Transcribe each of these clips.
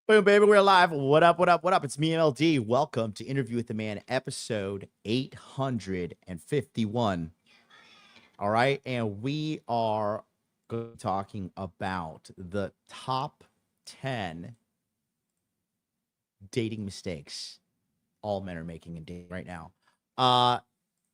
Boom, baby, we're live. What up, what up, what up? It's me, MLD. Welcome to Interview with the Man, episode 851. All right, and we are talking about the top 10 dating mistakes all men are making in dating right now.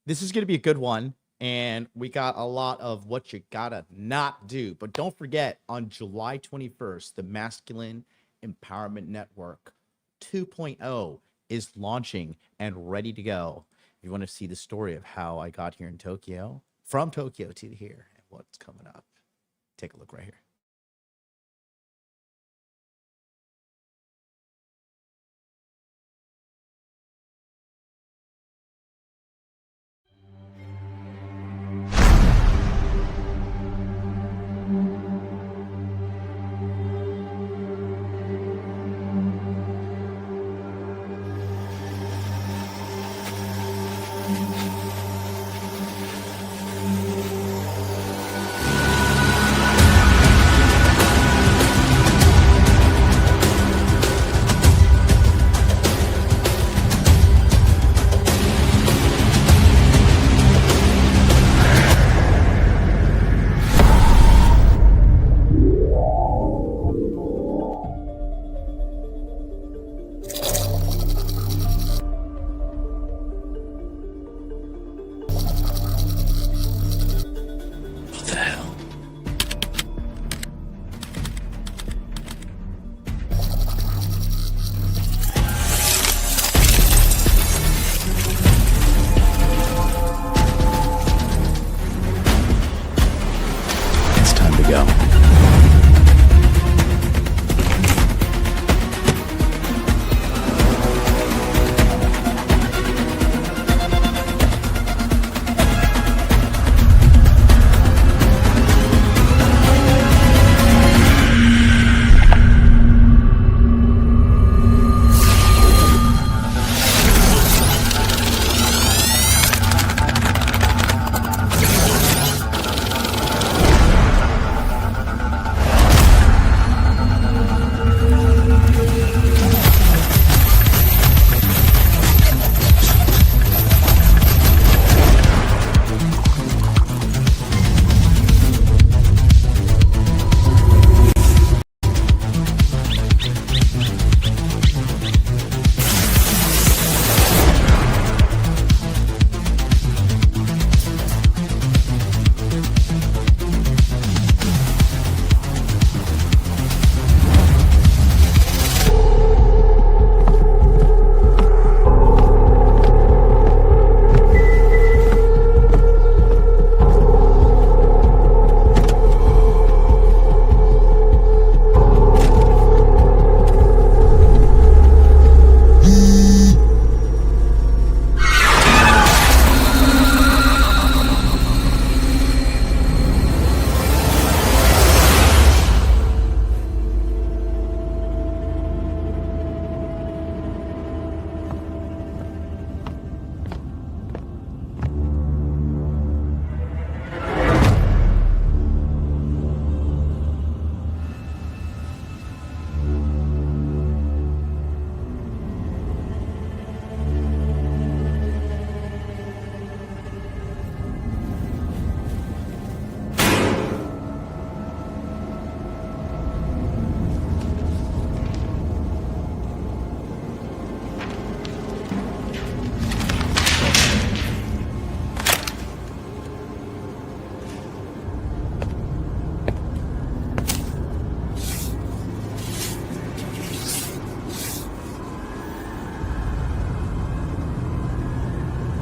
This is going to be a good one, and we got a lot of what you gotta not do. But don't forget, on July 21st, the Masculine Empowerment Network 2.0 is launching and ready to go. If you want to see the story of how I got here in Tokyo, from Tokyo to here, and what's coming up, take a look right here.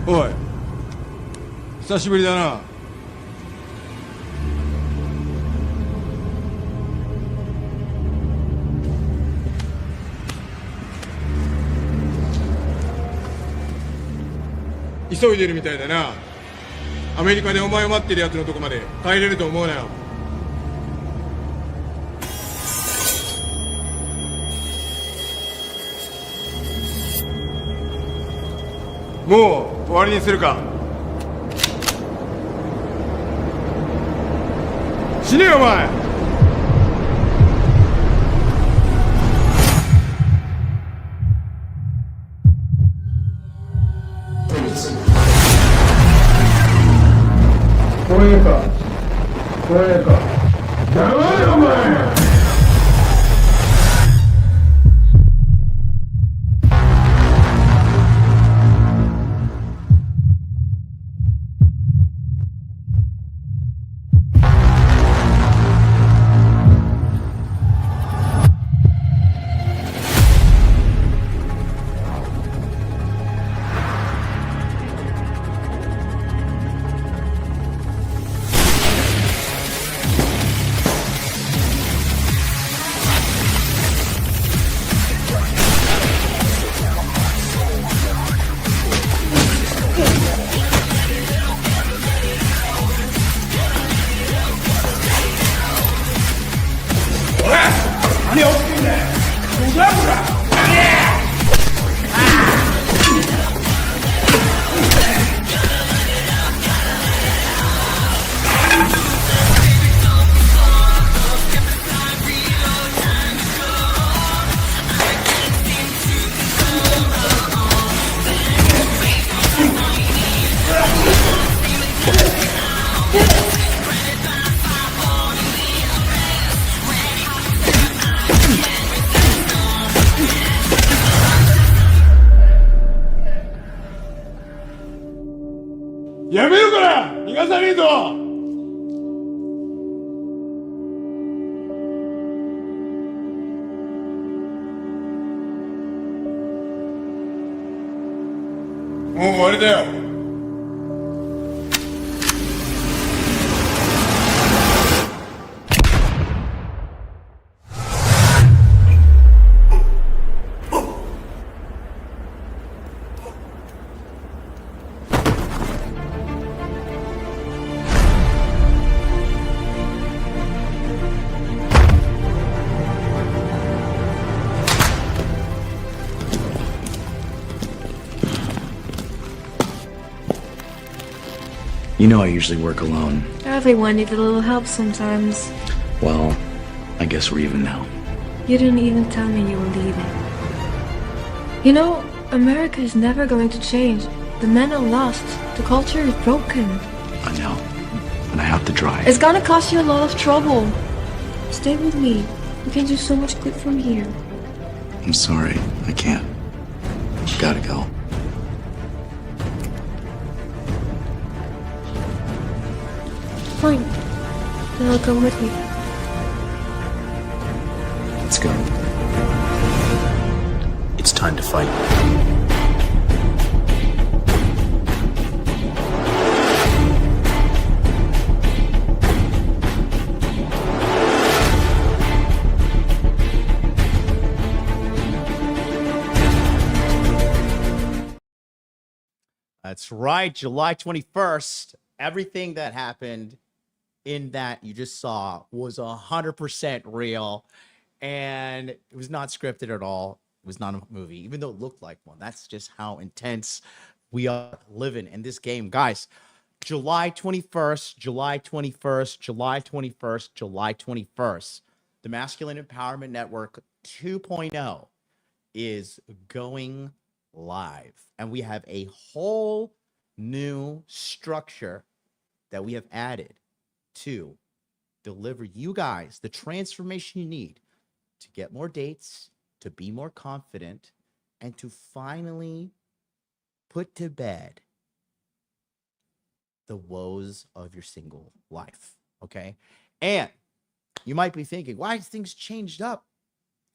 おい、久しぶりだな。急いでるみたいだな。アメリカでお前を待ってるやつのとこまで帰れると思うなよ。もう終わりにするか。死ねよお前。か声か黙れお前。やめろから逃がさねえぞ。もう終わりだよ。You know I usually work alone. Everyone needs a little help sometimes. Well, I guess we're even now. You didn't even tell me you were leaving. You know, America is never going to change. The men are lost. The culture is broken. I know, but I have to try. It's gonna cost you a lot of trouble. Stay with me. We can do so much good from here. I'm sorry, I can't. Gotta go. Fine. Then I'll come with you. Let's go. It's time to fight. That's right, July 21st. Everything that happened in that you just saw was 100% real, and it was not scripted at all. It was not a movie, even though it looked like one. That's just how intense we are living in this game, guys. July 21st, July 21st, July 21st, July 21st. The Masculine Empowerment Network 2.0 is going live, and we have a whole new structure that we have added to deliver you guys the transformation you need to get more dates, to be more confident, and to finally put to bed the woes of your single life. Okay. And you might be thinking, why has things changed up?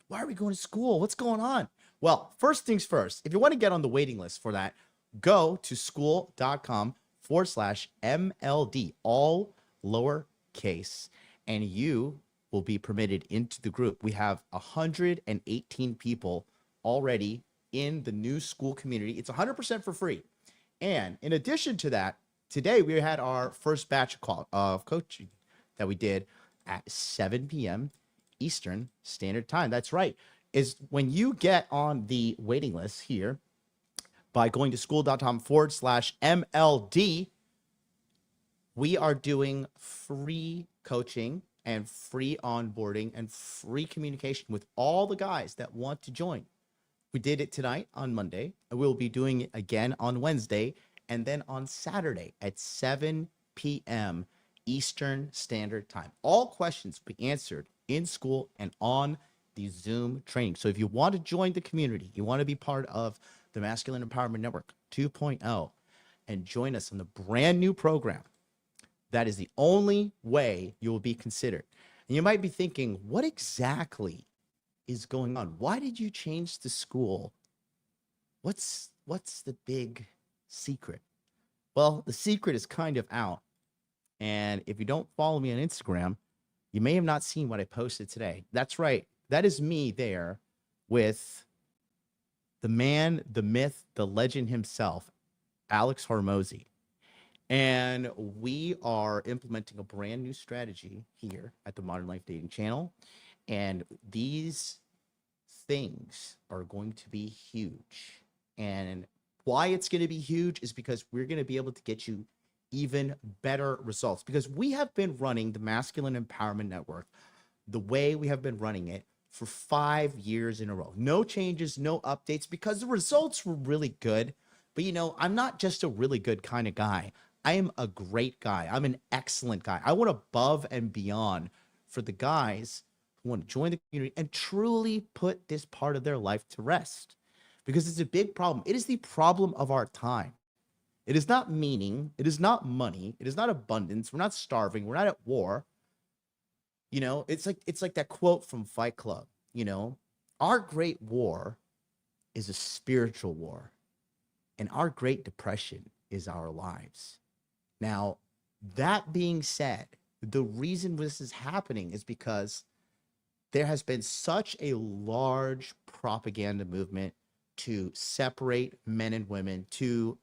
Why are we going to school? What's going on? Well, first things first, if you want to get on the waiting list for that, go to school.com/MLD, all lowercase, and you will be permitted into the group. We have 118 people already in the new school community. It's 100% for free. And in addition to that, today we had our first batch of coaching that we did at 7 p.m. Eastern Standard Time. That's right. Is when you get on the waiting list here by going to school.com/MLD, we are doing free coaching and free onboarding and free communication with all the guys that want to join. We did it tonight on Monday, and we'll be doing it again on Wednesday, and then on Saturday at 7 p.m. Eastern Standard Time. All questions will be answered in school and on the Zoom training. So if you want to join the community, you want to be part of the Masculine Empowerment Network 2.0 and join us on the brand new program, that is the only way you will be considered. And you might be thinking, what exactly is going on? Why did you change the school? What's the big secret? Well, the secret is kind of out. And if you don't follow me on Instagram, you may have not seen what I posted today. That's right. That is me there with the man, the myth, the legend himself, Alex Hormozy. And we are implementing a brand new strategy here at the Modern Life Dating channel. And these things are going to be huge. And why it's going to be huge is because we're going to be able to get you even better results, because we have been running the Masculine Empowerment Network the way we have been running it for 5 years in a row. No changes, no updates, because the results were really good. But you know, I'm not just a really good kind of guy. I am a great guy. I'm an excellent guy. I went above and beyond for the guys who want to join the community and truly put this part of their life to rest, because it's a big problem. It is the problem of our time. It is not meaning. It is not money. It is not abundance. We're not starving. We're not at war. You know, it's like that quote from Fight Club. You know, our great war is a spiritual war, and our great depression is our lives. Now, that being said, the reason this is happening is because there has been such a large propaganda movement to separate men and women, to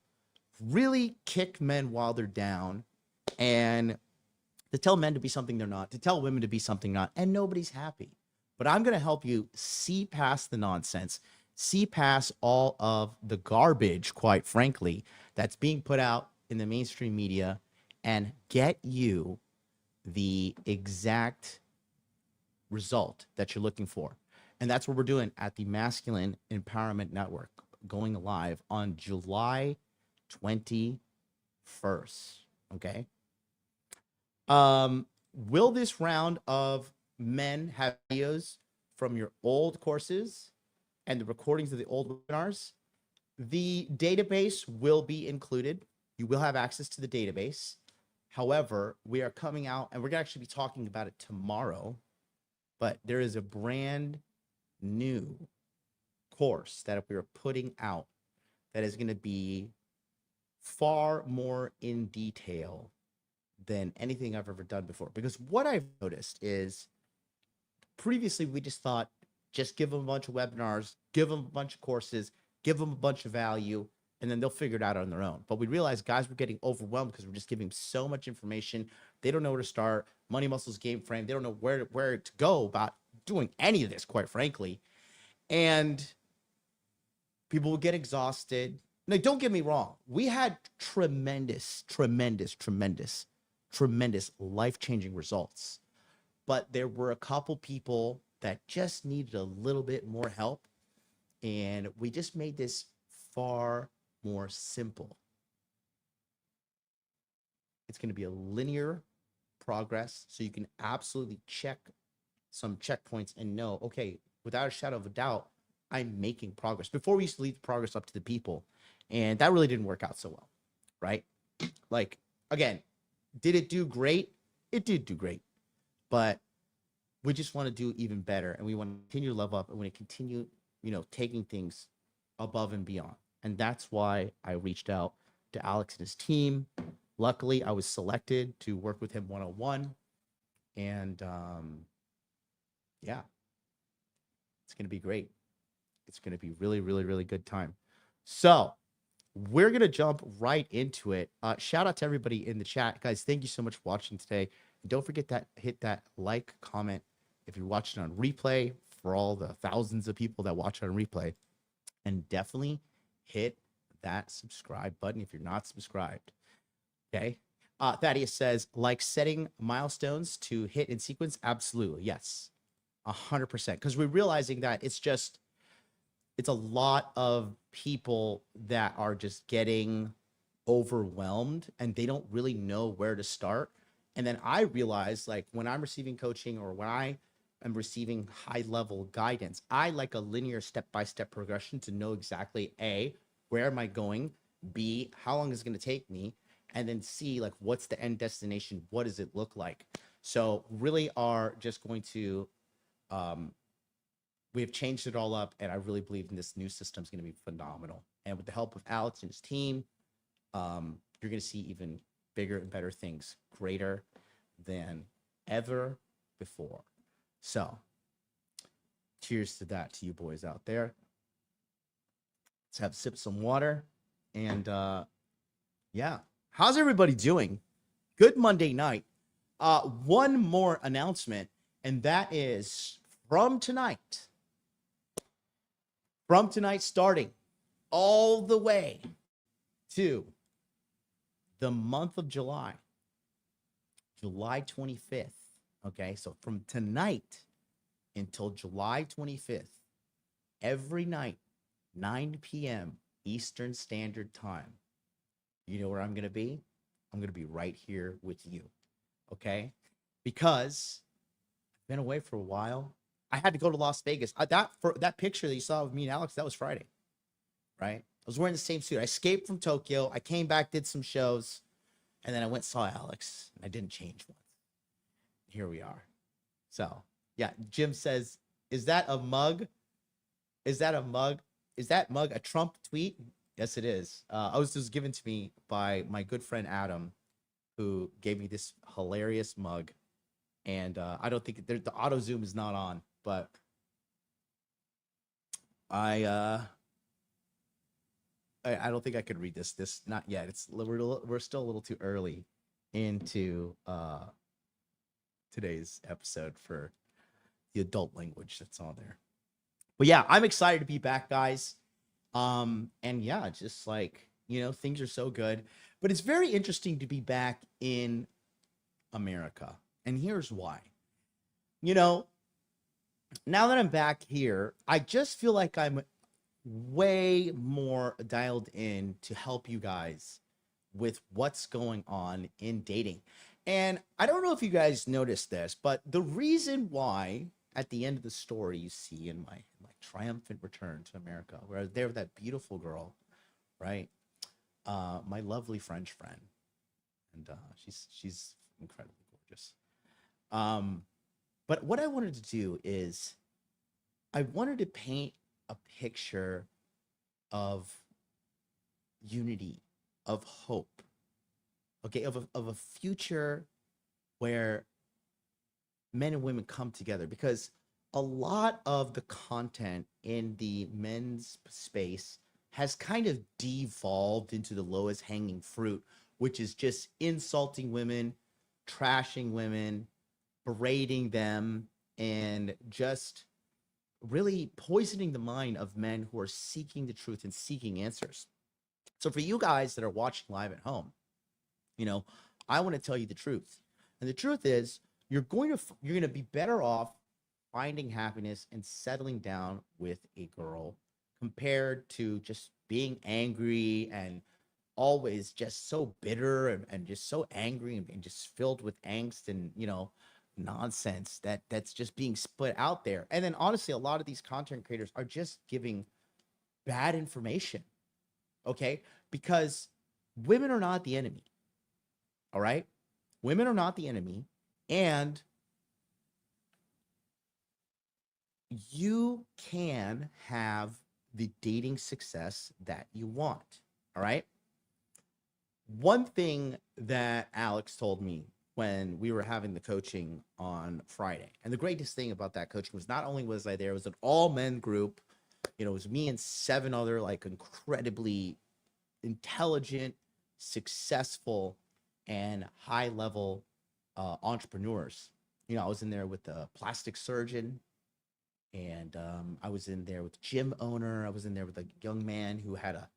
really kick men while they're down, and to tell men to be something they're not, to tell women to be something not, and nobody's happy. But I'm going to help you see past the nonsense, see past all of the garbage, quite frankly, that's being put out in the mainstream media, and get you the exact result that you're looking for. And that's what we're doing at the Masculine Empowerment Network, going live on July 21st. Okay. Will this round of men have videos from your old courses and the recordings of the old webinars? The database will be included. You will have access to the database. However, we are coming out, and we're going to actually be talking about it tomorrow, but there is a brand new course that we are putting out that is going to be far more in detail than anything I've ever done before. Because what I've noticed is previously we just thought, just give them a bunch of webinars, give them a bunch of courses, give them a bunch of value, and then they'll figure it out on their own. But we realized guys were getting overwhelmed because we're just giving so much information. They don't know where to start. Money Muscles Game Frame. They don't know where to go about doing any of this, quite frankly. And people will get exhausted. Now, don't get me wrong. We had tremendous life-changing results. But there were a couple people that just needed a little bit more help. And we just made this far more simple. It's going to be a linear progress, so you can absolutely check some checkpoints and know, okay, without a shadow of a doubt, I'm making progress. Before, we used to leave the progress up to the people, and that really didn't work out so well, right? Like, again, did it do great? It did do great, but we just want to do even better, and we want to continue to level up, and we want to continue, you know, taking things above and beyond. And that's why I reached out to Alex and his team. Luckily, I was selected to work with him one-on-one. And yeah, it's going to be great. It's going to be really, really, really good time. So we're going to jump right into it. Shout out to everybody in the chat. Guys, thank you so much for watching today. And don't forget that hit that like, comment if you're watching on replay, for all the thousands of people that watch on replay. And definitely hit that subscribe button if you're not subscribed. Okay. Thaddeus says, like setting milestones to hit in sequence. Absolutely. Yes. 100%. Because we're realizing that it's a lot of people that are just getting overwhelmed and they don't really know where to start. And then I realized, like, when I'm receiving coaching or when I am receiving high level guidance, I like a linear step-by-step progression to know exactly A, where am I going? B, how long is it going to take me? And then C, like, what's the end destination? What does it look like? So really are just going to, we have changed it all up, and I really believe in this new system is going to be phenomenal. And with the help of Alex and his team, you're going to see even bigger and better things, greater than ever before. So cheers to that, to you boys out there. Let's have a sip of some water. And yeah, how's everybody doing? Good Monday night. One more announcement, and that is from tonight starting all the way to the month of July 25th. Okay, so from tonight until July 25th, every night, 9 p.m. Eastern Standard Time. You know where I'm going to be? I'm going to be right here with you. Okay? Because I've been away for a while. I had to go to Las Vegas. That picture that you saw of me and Alex, that was Friday. Right? I was wearing the same suit. I escaped from Tokyo. I came back, did some shows, and then I went and saw Alex. And I didn't change once. Here we are. So, yeah, Jim says, is that a mug? Is that mug a Trump tweet? Yes, it is. It was given to me by my good friend Adam, who gave me this hilarious mug. And I don't think the auto zoom is not on, but I don't think I could read this not yet. We're still a little too early into today's episode for the adult language that's on there. But yeah, I'm excited to be back, guys. And yeah, just like, things are so good, but it's very interesting to be back in America. And here's why. Now that I'm back here, I just feel like I'm way more dialed in to help you guys with what's going on in dating. And I don't know if you guys noticed this, but the reason why at the end of the story you see in my triumphant return to America, where I was there with that beautiful girl, right? My lovely French friend. And she's incredibly gorgeous. But what I wanted to do is I wanted to paint a picture of unity, of hope, okay, of a future where men and women come together, because a lot of the content in the men's space has kind of devolved into the lowest hanging fruit, which is just insulting women, trashing women, berating them, and just really poisoning the mind of men who are seeking the truth and seeking answers. So for you guys that are watching live at home, I want to tell you the truth. And the truth is, you're going to be better off finding happiness and settling down with a girl compared to just being angry and always just so bitter and just so angry and just filled with angst and, nonsense that's just being put out there. And then honestly, a lot of these content creators are just giving bad information. Okay? Because women are not the enemy. All right? Women are not the enemy. And you can have the dating success that you want. All right? One thing that Alex told me when we were having the coaching on Friday, and the greatest thing about that coaching was not only was I there, it was an all men group. It was me and 7 other incredibly intelligent, successful, and high level entrepreneurs. I was in there with the plastic surgeon, and I was in there with gym owner. I was in there with a young man who had a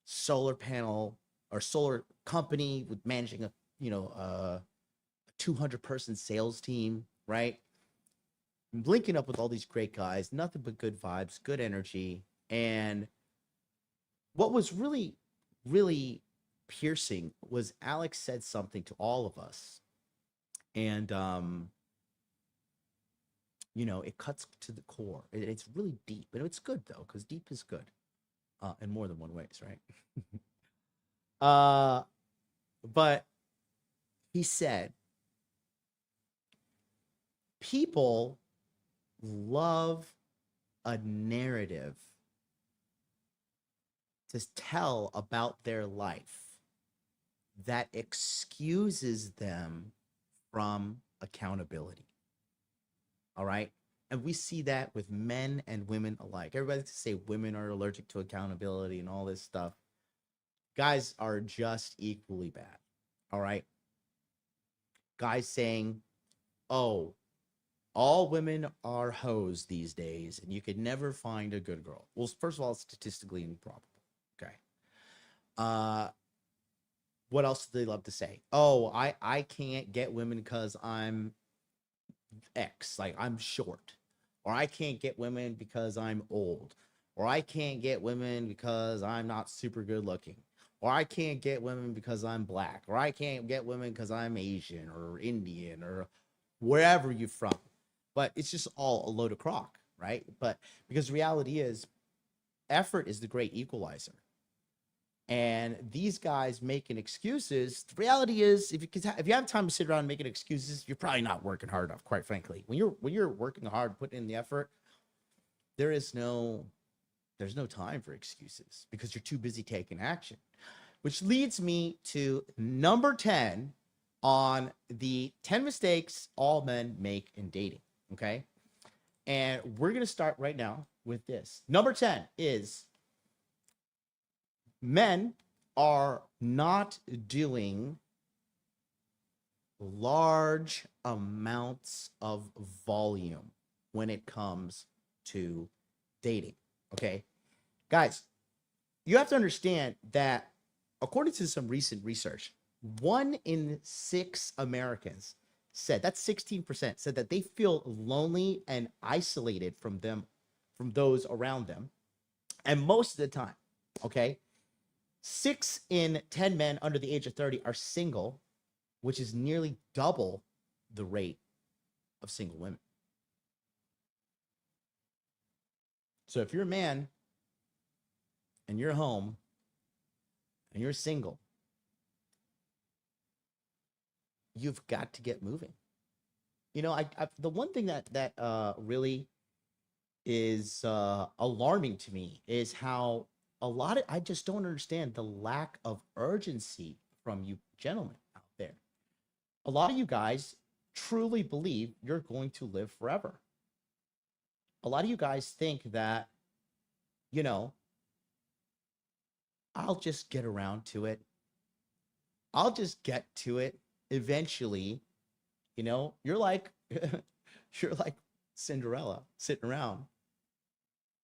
solar panel or solar company with managing a 200-person sales team, right? I'm linking up with all these great guys, nothing but good vibes, good energy. And what was really, really piercing was Alex said something to all of us And you know, it cuts to the core. It's really deep, and it's good though, because deep is good, in more than one ways, right? But he said, people love a narrative to tell about their life that excuses them from accountability. All right. And we see that with men and women alike. Everybody likes to say women are allergic to accountability and all this stuff. Guys are just equally bad. All right. Guys saying, oh, all women are hoes these days, and you could never find a good girl. Well, first of all, it's statistically improbable. Okay. What else do they love to say? Oh, I can't get women because I'm X, like I'm short, or I can't get women because I'm old, or I can't get women because I'm not super good looking, or I can't get women because I'm black, or I can't get women because I'm Asian or Indian or wherever you're from. But it's just all a load of crock, right? But because the reality is, effort is the great equalizer. And these guys making excuses, the reality is, if you have time to sit around making excuses, you're probably not working hard enough, quite frankly. When you're working hard, putting in the effort, there's no time for excuses because you're too busy taking action. Which leads me to number 10 on the 10 mistakes all men make in dating. Okay. And we're going to start right now with this. Number 10 is men are not doing large amounts of volume when it comes to dating. Okay. Guys, you have to understand that according to some recent research, 1 in 6 Americans said, that's 16%, said that they feel lonely and isolated from those around them. And most of the time, okay, 6 in 10 men under the age of 30 are single, which is nearly double the rate of single women. So if you're a man and you're home and you're single, you've got to get moving. You know, the one thing that really is alarming to me is how I just don't understand the lack of urgency from you gentlemen out there. A lot of you guys truly believe you're going to live forever. A lot of you guys think that, you know, I'll just get around to it. I'll just get to it eventually. You know, you're like Cinderella sitting around.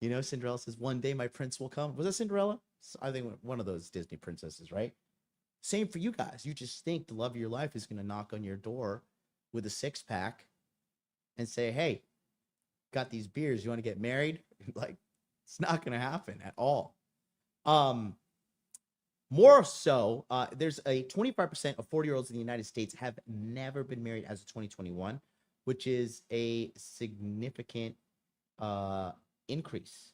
You know, Cinderella says, one day my prince will come. Was that Cinderella? I think one of those Disney princesses, right? Same for you guys. You just think the love of your life is going to knock on your door with a 6-pack and say, hey, got these beers. You want to get married? Like, it's not going to happen at all. More so, there's a 25% of 40-year-olds in the United States have never been married as of 2021, which is a significant increase.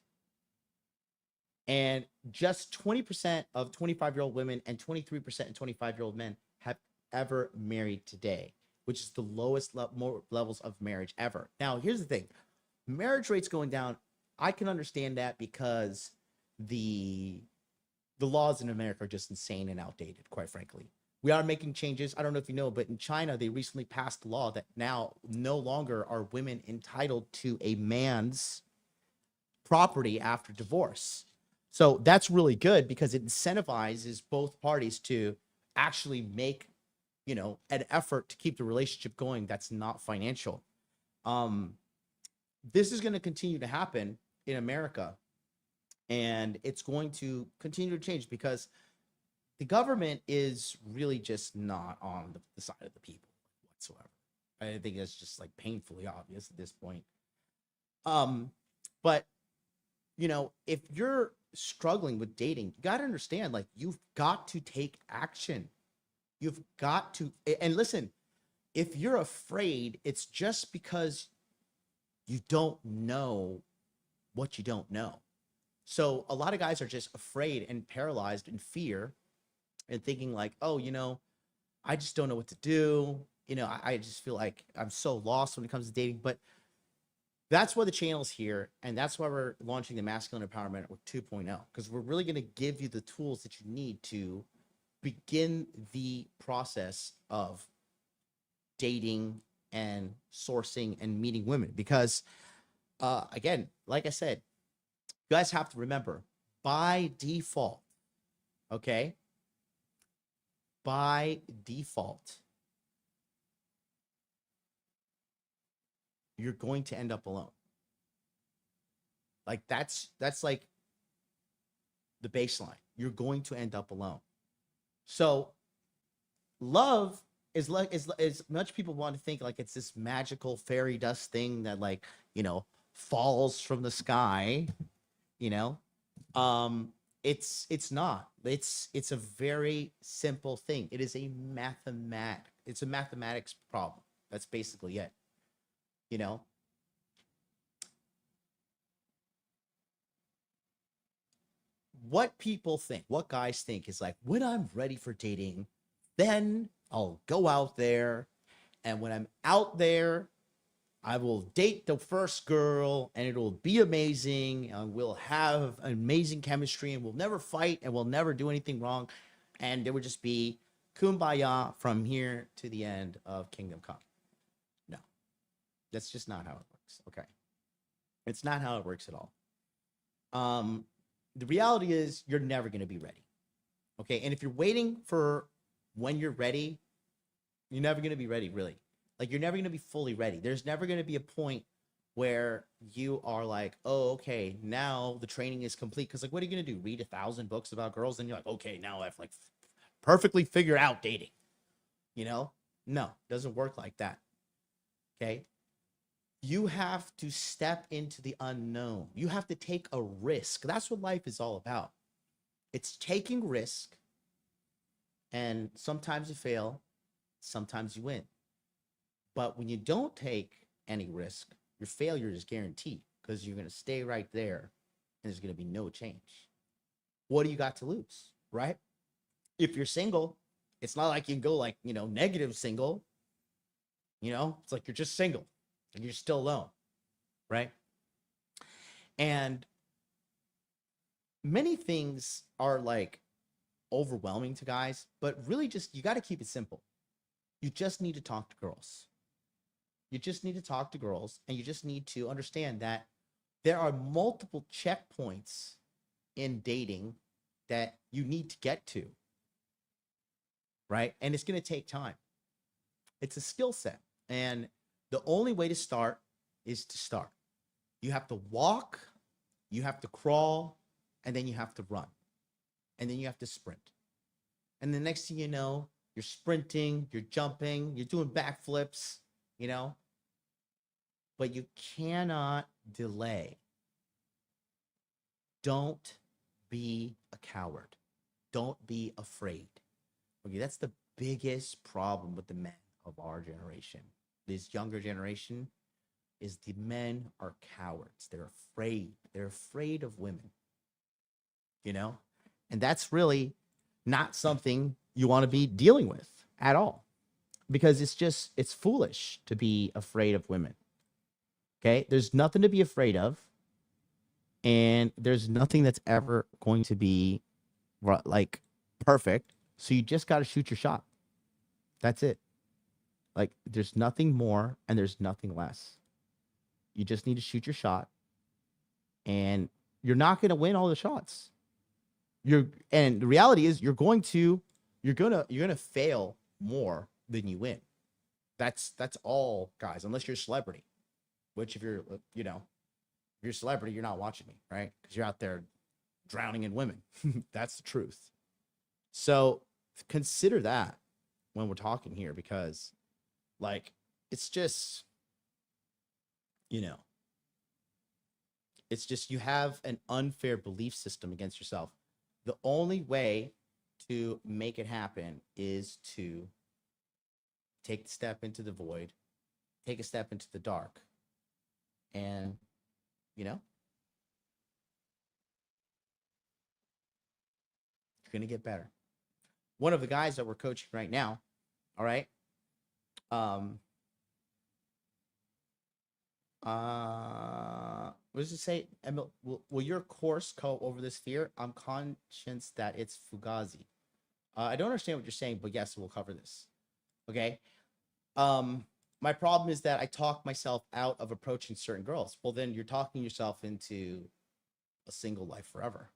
And just 20% of 25-year-old women and 23% of 25-year-old men have ever married today, which is the lowest levels of marriage ever. Now, here's the thing. Marriage rates going down, I can understand that because the laws in America are just insane and outdated, quite frankly. We are making changes. I don't know if you know, but in China, they recently passed a law that now no longer are women entitled to a man's property after divorce. So that's really good because it incentivizes both parties to actually make, you know, an effort to keep the relationship going that's not financial. This is going to continue to happen in America, and it's going to continue to change because the government is really just not on the side of the people whatsoever. I think that's just like painfully obvious at this point. But you know, if you're struggling with dating, you got to understand, like, you've got to take action. You've got to, and listen, if you're afraid, it's just because you don't know what you don't know. So a lot of guys are just afraid and paralyzed in fear and thinking like, oh, I just don't know what to do. I just feel like I'm so lost when it comes to dating. But that's why the channel's here. And that's why we're launching the Masculine Empowerment Network 2.0, because we're really going to give you the tools that you need to begin the process of dating and sourcing and meeting women. Because again, like I said, you guys have to remember, by default, okay, by default, you're going to end up alone. Like that's like the baseline. You're going to end up alone. So love is like as much people want to think like it's this magical fairy dust thing that like, falls from the sky, it's not. It's a very simple thing. It is a mathematics problem. That's basically it. What people think, what guys think is like, when I'm ready for dating, then I'll go out there, and when I'm out there, I will date the first girl and it'll be amazing, and we'll have amazing chemistry, and we'll never fight, and we'll never do anything wrong, and it would just be kumbaya from here to the end of Kingdom Come. No, that's just not how it works. Okay, it's not how it works at all. The reality is you're never going to be ready. Okay, and if you're waiting for when you're ready, you're never going to be ready, really. Like, you're never going to be fully ready. There's never going to be a point where you are like, oh, okay, now the training is complete. Because, like, what are you going to do? Read 1,000 books about girls? And you're like, okay, now I've, like, perfectly figured out dating. No, it doesn't work like that. Okay? You have to step into the unknown. You have to take a risk. That's what life is all about. It's taking risk. And sometimes you fail. Sometimes you win. But when you don't take any risk, your failure is guaranteed, because you're going to stay right there and there's going to be no change. What do you got to lose, right? If you're single, it's not like you can go like, negative single. It's like you're just single and you're still alone, right? And many things are like overwhelming to guys, but really just, you got to keep it simple. You just need to talk to girls. You just need to talk to girls, and you just need to understand that there are multiple checkpoints in dating that you need to get to, right? And it's going to take time. It's a skill set. And the only way to start is to start. You have to walk, you have to crawl, and then you have to run. And then you have to sprint. And the next thing you know, you're sprinting, you're jumping, you're doing backflips, but you cannot delay. Don't be a coward. Don't be afraid. Okay, that's the biggest problem with the men of our generation. This younger generation is the men are cowards. They're afraid. They're afraid of women. And that's really not something you want to be dealing with at all, because it's foolish to be afraid of women. Okay, there's nothing to be afraid of, and there's nothing that's ever going to be like perfect. So you just got to shoot your shot. That's it. Like, there's nothing more and there's nothing less. You just need to shoot your shot, and you're not going to win all the shots. And the reality is you're going to fail more than you win. That's all, guys, unless you're a celebrity, which if you're a celebrity, you're not watching me, right? Because you're out there drowning in women. That's the truth. So consider that when we're talking here, because like, it's just, it's just, you have an unfair belief system against yourself. The only way to make it happen is to take the step into the void, take a step into the dark, and, you know, you're going to get better. One of the guys that we're coaching right now, all right, what does it say? Emil, will your course go over this fear? I'm conscious that it's fugazi. I don't understand what you're saying, but yes, we'll cover this. Okay. My problem is that I talk myself out of approaching certain girls. Well, then you're talking yourself into a single life forever.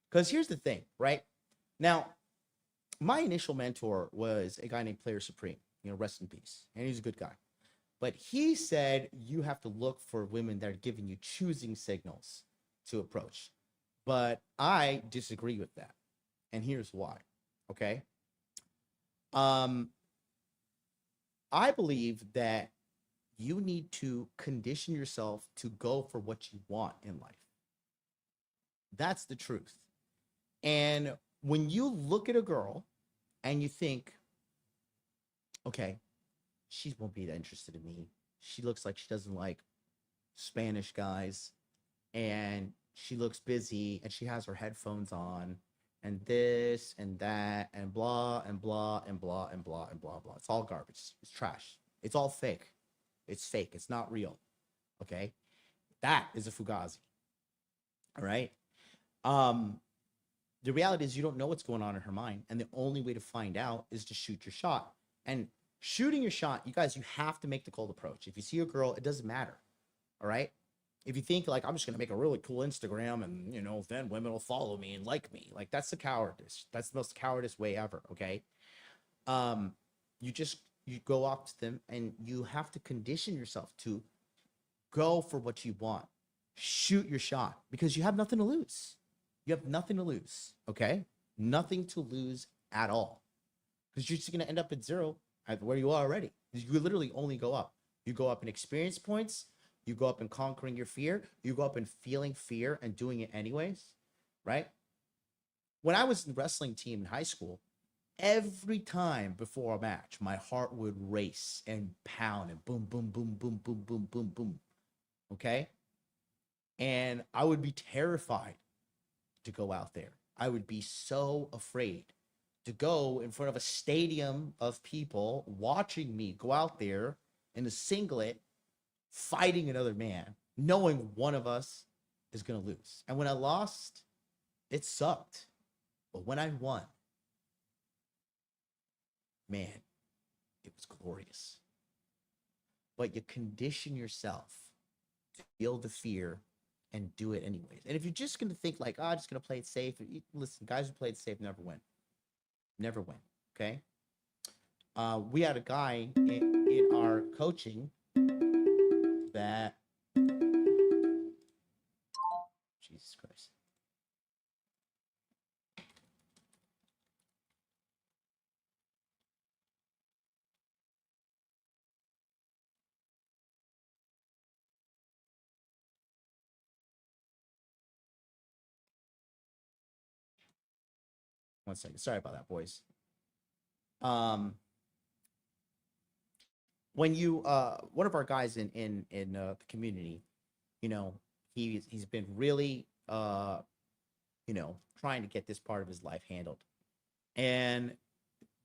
Because here's the thing, right? Now, my initial mentor was a guy named Player Supreme, you know, rest in peace. And he's a good guy. But he said you have to look for women that are giving you choosing signals to approach. But I disagree with that. And here's why. Okay. I believe that you need to condition yourself to go for what you want in life. That's the truth. And when you look at a girl and you think, okay, she won't be that interested in me. She looks like she doesn't like Spanish guys, and she looks busy, and she has her headphones on, and this and that, and blah and blah and blah and blah and blah blah. It's all garbage. It's trash. It's all fake. It's fake. It's not real. Okay, that is a fugazi. All right. The reality is you don't know what's going on in her mind, and the only way to find out is to shoot your shot. And shooting your shot, you guys, you have to make the cold approach. If you see a girl, it doesn't matter. All right. If you think like, I'm just going to make a really cool Instagram and, you know, then women will follow me and like me, like that's the cowardice. That's the most cowardice way ever. Okay. You go up to them and you have to condition yourself to go for what you want. Shoot your shot because you have nothing to lose. You have nothing to lose. Okay. Nothing to lose at all. Because you're just going to end up at zero at where you are already. You literally only go up. You go up in experience points. You go up in conquering your fear. You go up in feeling fear and doing it anyways, right? When I was in the wrestling team in high school, every time before a match, my heart would race and pound and boom, boom, boom, boom, boom, boom, boom, boom. Okay? And I would be terrified to go out there. I would be so afraid to go in front of a stadium of people watching me go out there in a singlet fighting another man, knowing one of us is going to lose. And when I lost, it sucked. But when I won, man, it was glorious. But you condition yourself to feel the fear and do it anyways. And if you're just going to think like, oh, I'm just going to play it safe. Listen, guys who play it safe never win. Never win. Okay. We had a guy in our coaching that, Jesus Christ. One second. Sorry about that, boys. When you one of our guys in the community, you know, he's been really you know, trying to get this part of his life handled. And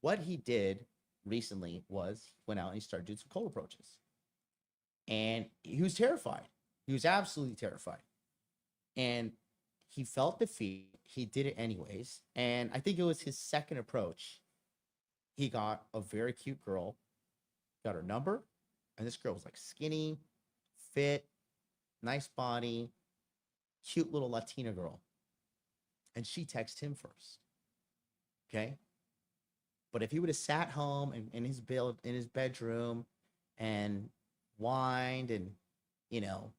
what he did recently was he went out and he started doing some cold approaches. And he was terrified. He was absolutely terrified. And he felt the fear. He did it anyways. And I think it was his second approach. He got a very cute girl, got her number, and this girl was like skinny, fit, nice body, cute little Latina girl. And she texted him first. Okay. But if he would have sat home in his bedroom and whined and, you know,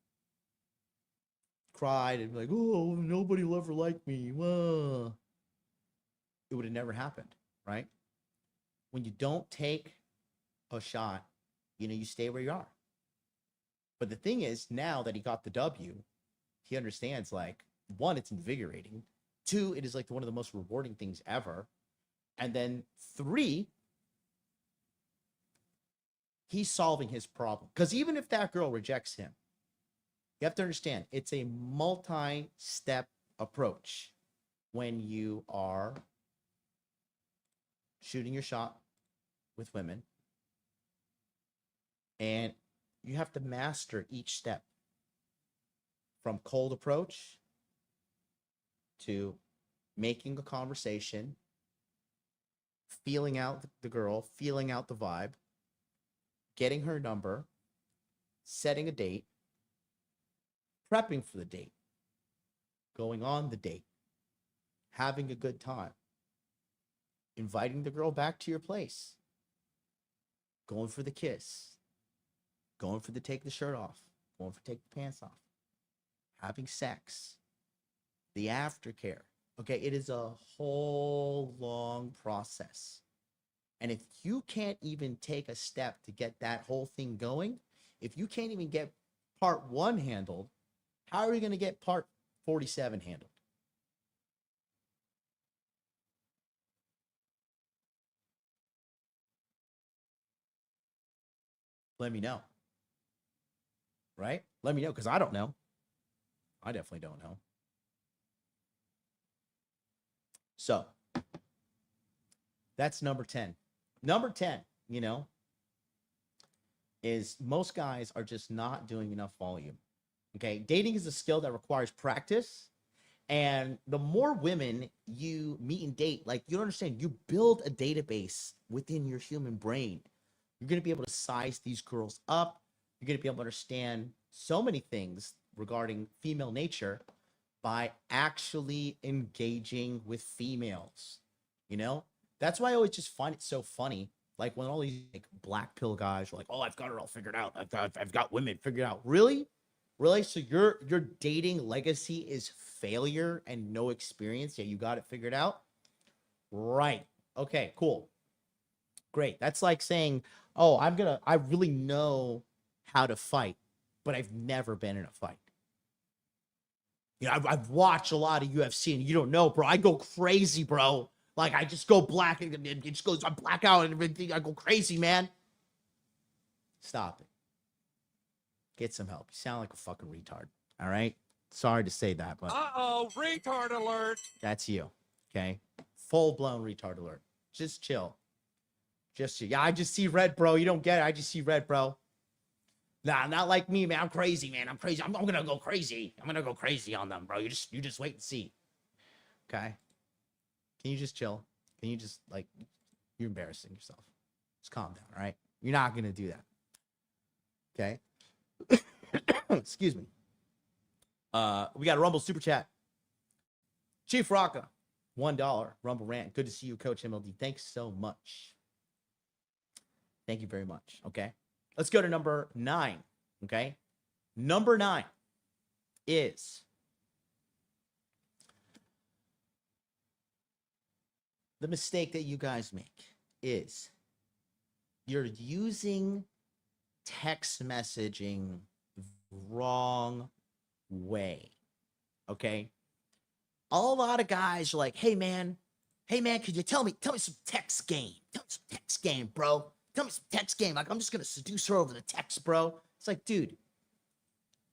cried and be like, oh, nobody will ever like me, whoa, it would have never happened, right? When you don't take a shot, you know, you stay where you are. But the thing is, now that he got the W, he understands, like, one, it's invigorating. Two, it is like one of the most rewarding things ever. And then three, he's solving his problem. Because even if that girl rejects him, you have to understand it's a multi-step approach when you are shooting your shot with women. And you have to master each step, from cold approach to making a conversation, feeling out the girl, feeling out the vibe, getting her number, setting a date, prepping for the date, going on the date, having a good time, inviting the girl back to your place, going for the kiss, going for the take the shirt off, going for take the pants off, having sex, the aftercare. Okay, it is a whole long process. And if you can't even take a step to get that whole thing going, if you can't even get part 1 handled, how are you going to get part 47 handled? Let me know. Right? Let me know, because I don't know. I definitely don't know. So that's number 10. Number 10, you know, is most guys are just not doing enough volume. Okay. Dating is a skill that requires practice. And the more women you meet and date, like, you don't understand, you build a database within your human brain. You're going to be able to size these girls up. You're going to be able to understand so many things regarding female nature by actually engaging with females. You know, that's why I always just find it so funny. Like when all these like black pill guys are like, "Oh, I've got it all figured out. I've got women figured out." Really? Really? So your dating legacy is failure and no experience? Yeah, you got it figured out? Right. Okay, cool. Great. That's like saying, "Oh, I really know how to fight, but I've never been in a fight." You know, I've watched a lot of UFC, and you don't know, bro. I go crazy, bro. Like, I just go black, and it just goes, I black out, and everything. I go crazy, man. Stop it. Get some help. You sound like a fucking retard. All right? Sorry to say that, but Uh-oh, retard alert. that's you. Okay? Full-blown retard alert. Just chill. Just chill. Yeah, I just see red, bro. You don't get it. I just see red, bro. Nah, not like me, man. I'm crazy, man. I'm crazy. I'm gonna go crazy. I'm gonna go crazy on them, bro. You just wait and see. Okay? Can you just chill? Can you just, like, you're embarrassing yourself. Just calm down, all right? You're not gonna do that. Okay? Excuse me. We got a Rumble Super Chat. Chief Rocka, $1. Rumble Rant. Good to see you, Coach MLD. Thanks so much. Thank you very much. Okay? Let's go to number 9. Okay? Number 9 is the mistake that you guys make is you're using text messaging the wrong way. Okay? A lot of guys are like, hey man, could you tell me some text game? Tell me some text game, bro. Tell me some text game. Like, I'm just going to seduce her over the text, bro. It's like, dude,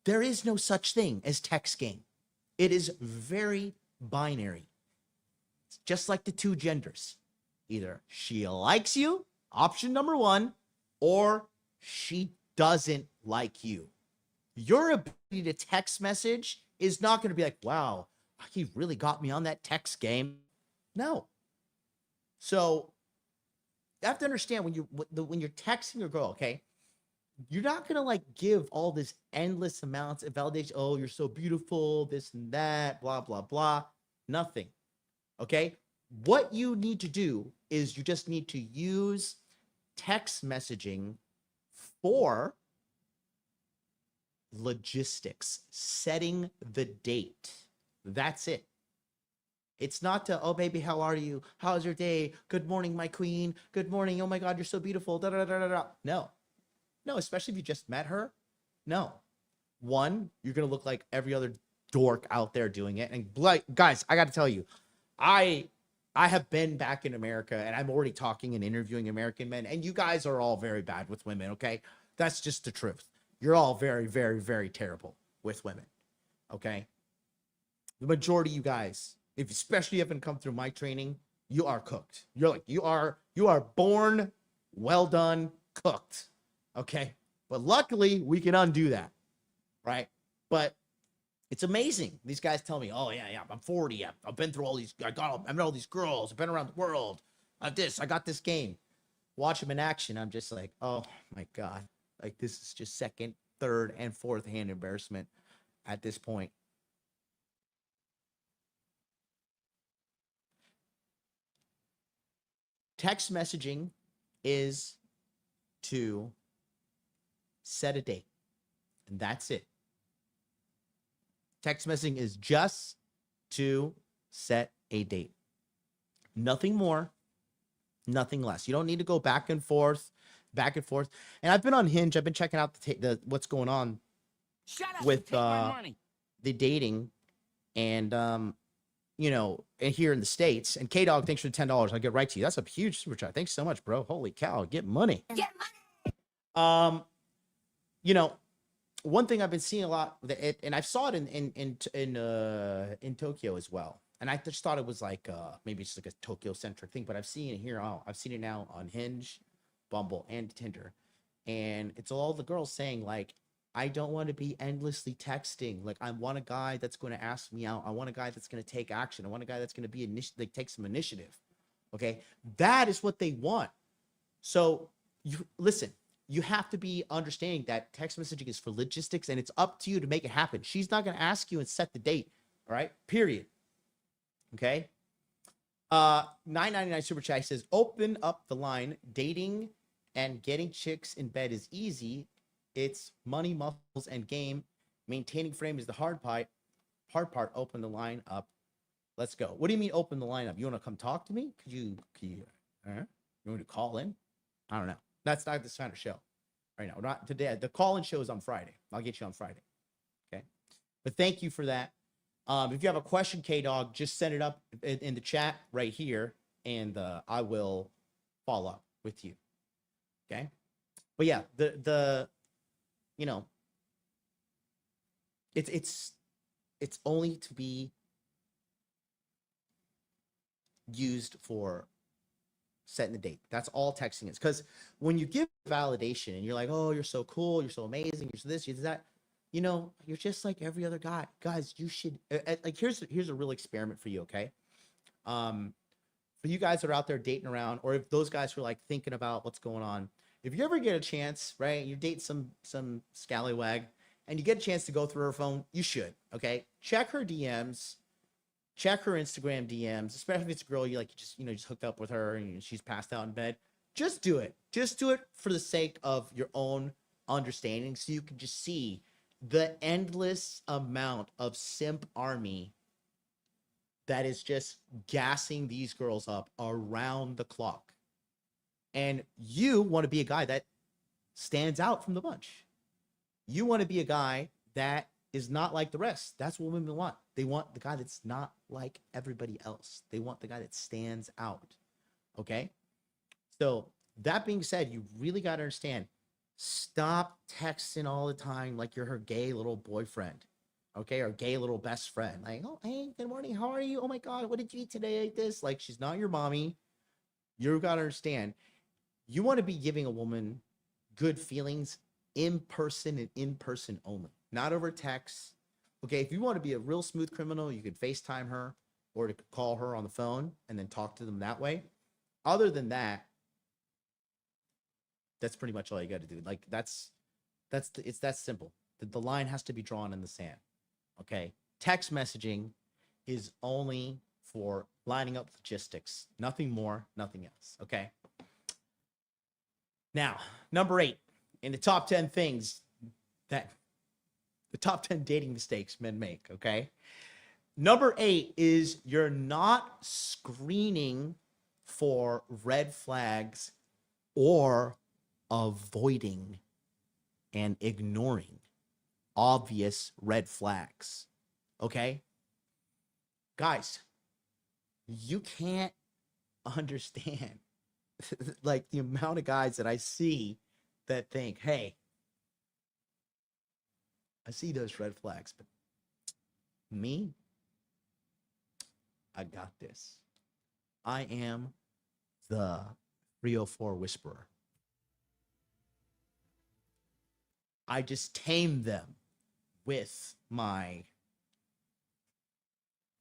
there is no such thing as text game. It is very binary. It's just like the two genders. Either she likes you, option number 1, or she doesn't like you. Your ability to text message is not going to be like, wow, he really got me on that text game. No. So you have to understand when you're texting a girl, okay, you're not gonna like give all this endless amounts of validation. Oh, you're so beautiful, this and that, blah blah blah. Nothing. Okay, what you need to do is you just need to use text messaging for logistics, setting the date. That's it. It's not to, oh, baby, how are you? How's your day? Good morning, my queen. Good morning. Oh, my God, you're so beautiful. Da, da, da, da, da. No. No, especially if you just met her. No. One, you're going to look like every other dork out there doing it. And, like, guys, I got to tell you, I I have been back in America and I'm already talking and interviewing American men, and you guys are all very bad with women, okay? That's just the truth. You're all very, very, very terrible with women, okay? The majority of you guys, if especially haven't come through my training, you are cooked. You're like, you are born, well done, cooked, okay? But luckily, we can undo that, right? But it's amazing. These guys tell me, oh, yeah, I'm 40. I've been through all these, I met all these girls. I've been around the world. I got this game. Watch them in action. I'm just like, oh, my God. Like, this is just second, third, and fourth hand embarrassment at this point. Text messaging is to set a date, and that's it. Text messaging is just to set a date. Nothing more, nothing less. You don't need to go back and forth. And I've been on Hinge. I've been checking out the what's going on with the dating, and you know, and here in the States. And K-Dog, thanks for the $10. I'll get right to you. That's a huge super chat. Thanks so much, bro. Holy cow, get money. You know, one thing I've been seeing a lot, and I saw it in Tokyo as well. And I just thought it was like maybe it's like a Tokyo centric thing, but I've seen it here. I've seen it now on Hinge, Bumble, and Tinder. And it's all the girls saying like, I don't want to be endlessly texting. Like, I want a guy that's going to ask me out. I want a guy that's going to take action. I want a guy that's going to be like take some initiative. Okay, that is what they want. So you listen. You have to be understanding that text messaging is for logistics, and it's up to you to make it happen. She's not going to ask you and set the date. All right, period. Okay. 9.99 super chat says, "Open up the line. Dating and getting chicks in bed is easy. It's money, muscles, and game. Maintaining frame is the hard part. Open the line up. Let's go." What do you mean open the line up? You want to come talk to me? Could you you want to call in? I don't know. That's not this kind of show right now. Not today. The call-in show is on Friday. I'll get you on Friday. Okay. But thank you for that. If you have a question, K-Dog, just send it up in the chat right here, and I will follow up with you. Okay. But yeah, the you know, it's only to be used for setting the date. That's all texting is. Because when you give validation and you're like, oh, you're so cool, you're so amazing, you're so this, you're that, you know, you're just like every other guy. Guys, you should like here's a real experiment for you, okay? For you guys that are out there dating around, or if those guys who are like thinking about what's going on, if you ever get a chance, right, you date some scallywag and you get a chance to go through her phone, you should, okay? Check her DMs. Check her Instagram DMs, especially if it's a girl you like, just hooked up with her and she's passed out in bed. Just do it. Just do it for the sake of your own understanding, so you can just see the endless amount of simp army that is just gassing these girls up around the clock. And you want to be a guy that stands out from the bunch. You want to be a guy that is not like the rest. That's what women want. They want the guy that's not like everybody else. They want the guy that stands out. Okay? So that being said, you really got to understand, stop texting all the time like you're her gay little boyfriend. Okay? Or gay little best friend. Like, oh, hey, good morning. How are you? Oh my God, what did you eat today? Like this. Like, she's not your mommy. You got to understand, you want to be giving a woman good feelings in person and in person only. Not over text. Okay, if you want to be a real smooth criminal, you could FaceTime her or to call her on the phone and then talk to them that way. Other than that, that's pretty much all you got to do. Like it's that simple. The line has to be drawn in the sand. Okay, text messaging is only for lining up logistics. Nothing more, nothing else. Okay. Now, number 8 in the top 10 things that the top 10 dating mistakes men make, okay? Number 8 is you're not screening for red flags or avoiding and ignoring obvious red flags, okay? Guys, you can't understand like the amount of guys that I see that think, hey, I see those red flags, but me, I got this. I am the 304 whisperer. I just tame them with my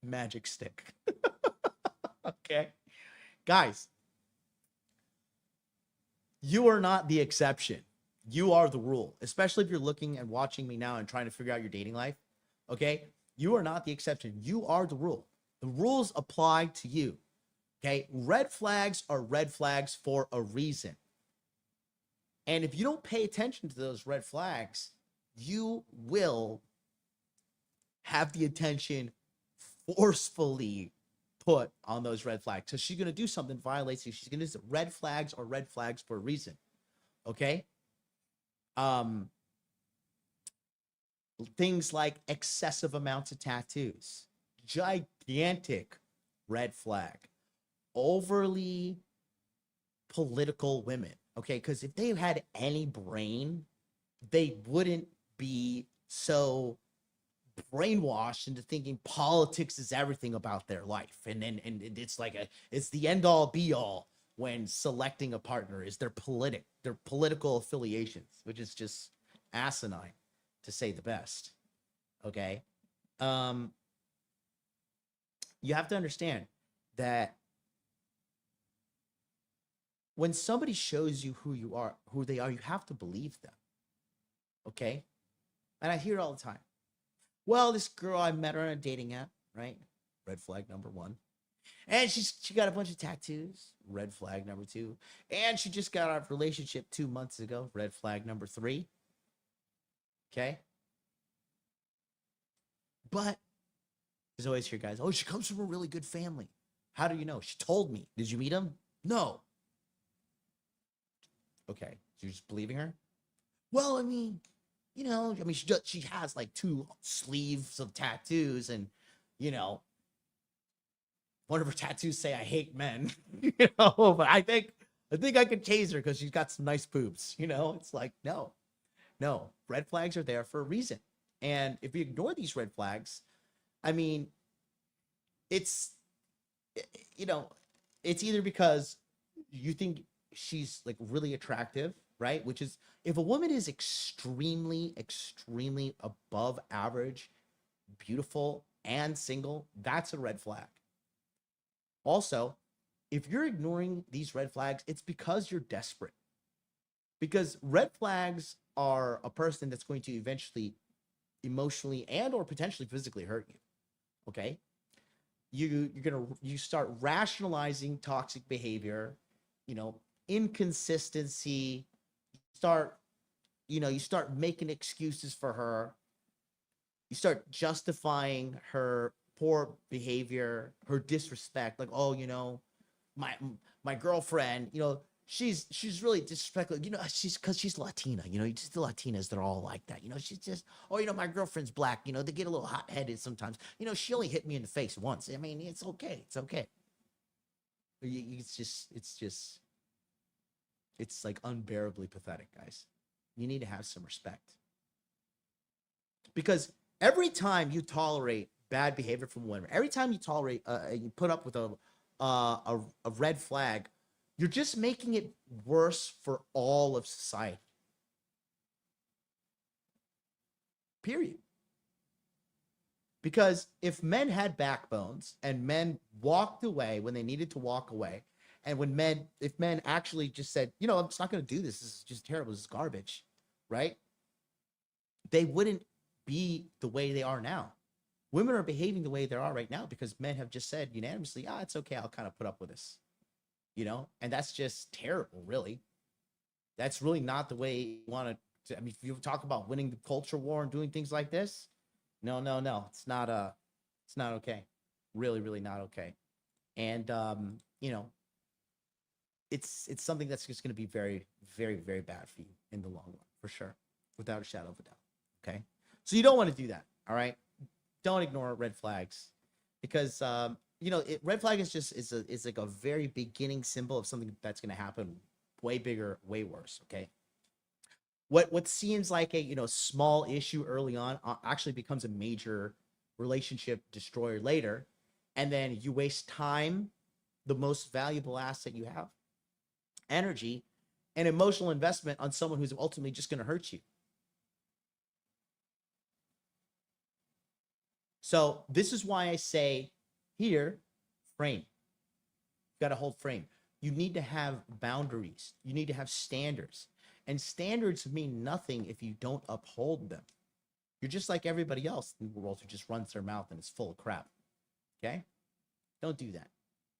magic stick. Okay. Guys, you are not the exception. You are the rule, especially if you're looking and watching me now and trying to figure out your dating life. Okay. You are not the exception. You are the rule. The rules apply to you. Okay. Red flags are red flags for a reason. And if you don't pay attention to those red flags, you will have the attention forcefully put on those red flags. So she's going to do something violates you. She's going to do red flags or red flags for a reason. Okay. Things like excessive amounts of tattoos, gigantic red flag, overly political women. Okay. Because if they had any brain, they wouldn't be so brainwashed into thinking politics is everything about their life. And it's like it's the end all be all when selecting a partner is their political affiliations, which is just asinine to say the best. Okay. You have to understand that when somebody shows you who they are, you have to believe them. Okay. And I hear it all the time. Well, this girl, I met her on a dating app, right? Red flag number 1. And she got a bunch of tattoos. Red flag number 2. And she just got out of a relationship 2 months ago. Red flag number 3. Okay. But there's always here, guys. Oh, she comes from a really good family. How do you know? She told me. Did you meet him? No. Okay. So you're just believing her? Well, I mean, she has like 2 sleeves of tattoos, and one of her tattoos say "I hate men," But I think I could chase her because she's got some nice boobs. It's like no, red flags are there for a reason, and if you ignore these red flags, I mean, it's it's either because you think she's like really attractive, right? Which is, if a woman is extremely, extremely above average, beautiful, and single, that's a red flag. Also, if you're ignoring these red flags, it's because you're desperate. Because red flags are a person that's going to eventually emotionally and or potentially physically hurt you. Okay? You start rationalizing toxic behavior, inconsistency, you start making excuses for her. You start justifying her poor behavior, her disrespect. Like, oh, my girlfriend, she's really disrespectful. She's because she's Latina. Just the Latinas, they're all like that. She's just, oh, my girlfriend's black. They get a little hot-headed sometimes. She only hit me in the face once. I mean, it's okay. It's okay. It's like unbearably pathetic, guys. You need to have some respect. Because every time you tolerate bad behavior from women, every time you tolerate, you put up with a red flag, you're just making it worse for all of society. Period. Because if men had backbones and men walked away when they needed to walk away, and if men actually just said, I'm just not going to do this. This is just terrible. This is garbage, right? They wouldn't be the way they are now. Women are behaving the way they are right now because men have just said unanimously, it's okay. I'll kind of put up with this, and that's just terrible, really. That's really not the way you want to. I mean, if you talk about winning the culture war and doing things like this, no. It's not okay. Really, really not okay. And, it's something that's just going to be very, very, very bad for you in the long run, for sure, without a shadow of a doubt. Okay. So you don't want to do that. All right. Don't ignore red flags because red flag is just is like a very beginning symbol of something that's going to happen way bigger, way worse. Okay. What seems like a small issue early on actually becomes a major relationship destroyer later, and then you waste time, the most valuable asset you have, energy, and emotional investment on someone who's ultimately just going to hurt you. So this is why I say here, frame. You got to hold frame. You need to have boundaries. You need to have standards. And standards mean nothing if you don't uphold them. You're just like everybody else in the world who just runs their mouth and is full of crap. Okay? Don't do that.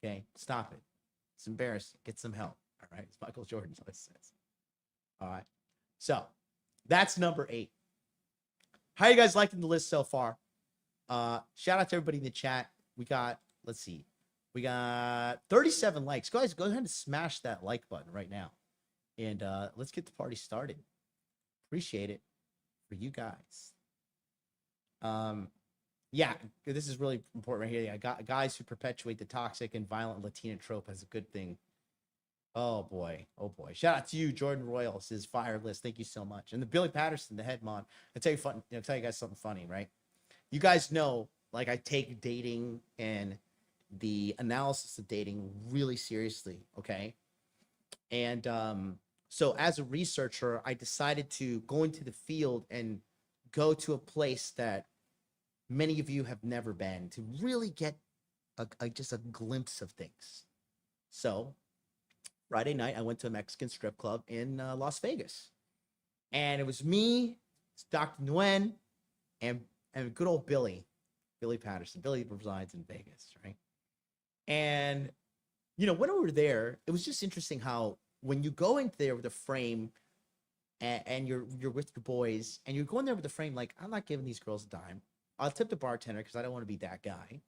Okay? Stop it. It's embarrassing. Get some help. All right? It's Michael Jordan always says. All right. So that's number 8. How are you guys liking the list so far? Shout out to everybody in the chat. We got, let's see. We got 37 likes. Guys, go ahead and smash that like button right now. And let's get the party started. Appreciate it for you guys. Yeah, this is really important right here. I got guys who perpetuate the toxic and violent Latina trope as a good thing. Oh boy. Shout out to you, Jordan Royals, his fire list. Thank you so much. And the Billy Patterson, the head mod. I'll tell you guys something funny, right? You guys know, like, I take dating and the analysis of dating really seriously, okay? And so as a researcher, I decided to go into the field and go to a place that many of you have never been, to really get just a glimpse of things. So Friday night, I went to a Mexican strip club in Las Vegas. And it was me, Dr. Nguyen, and good old Billy Patterson. Billy resides in Vegas, right? And, when we were there, it was just interesting how when you go in there with a frame and you're with your boys and you're going there with a frame, like, I'm not giving these girls a dime. I'll tip the bartender because I don't want to be that guy.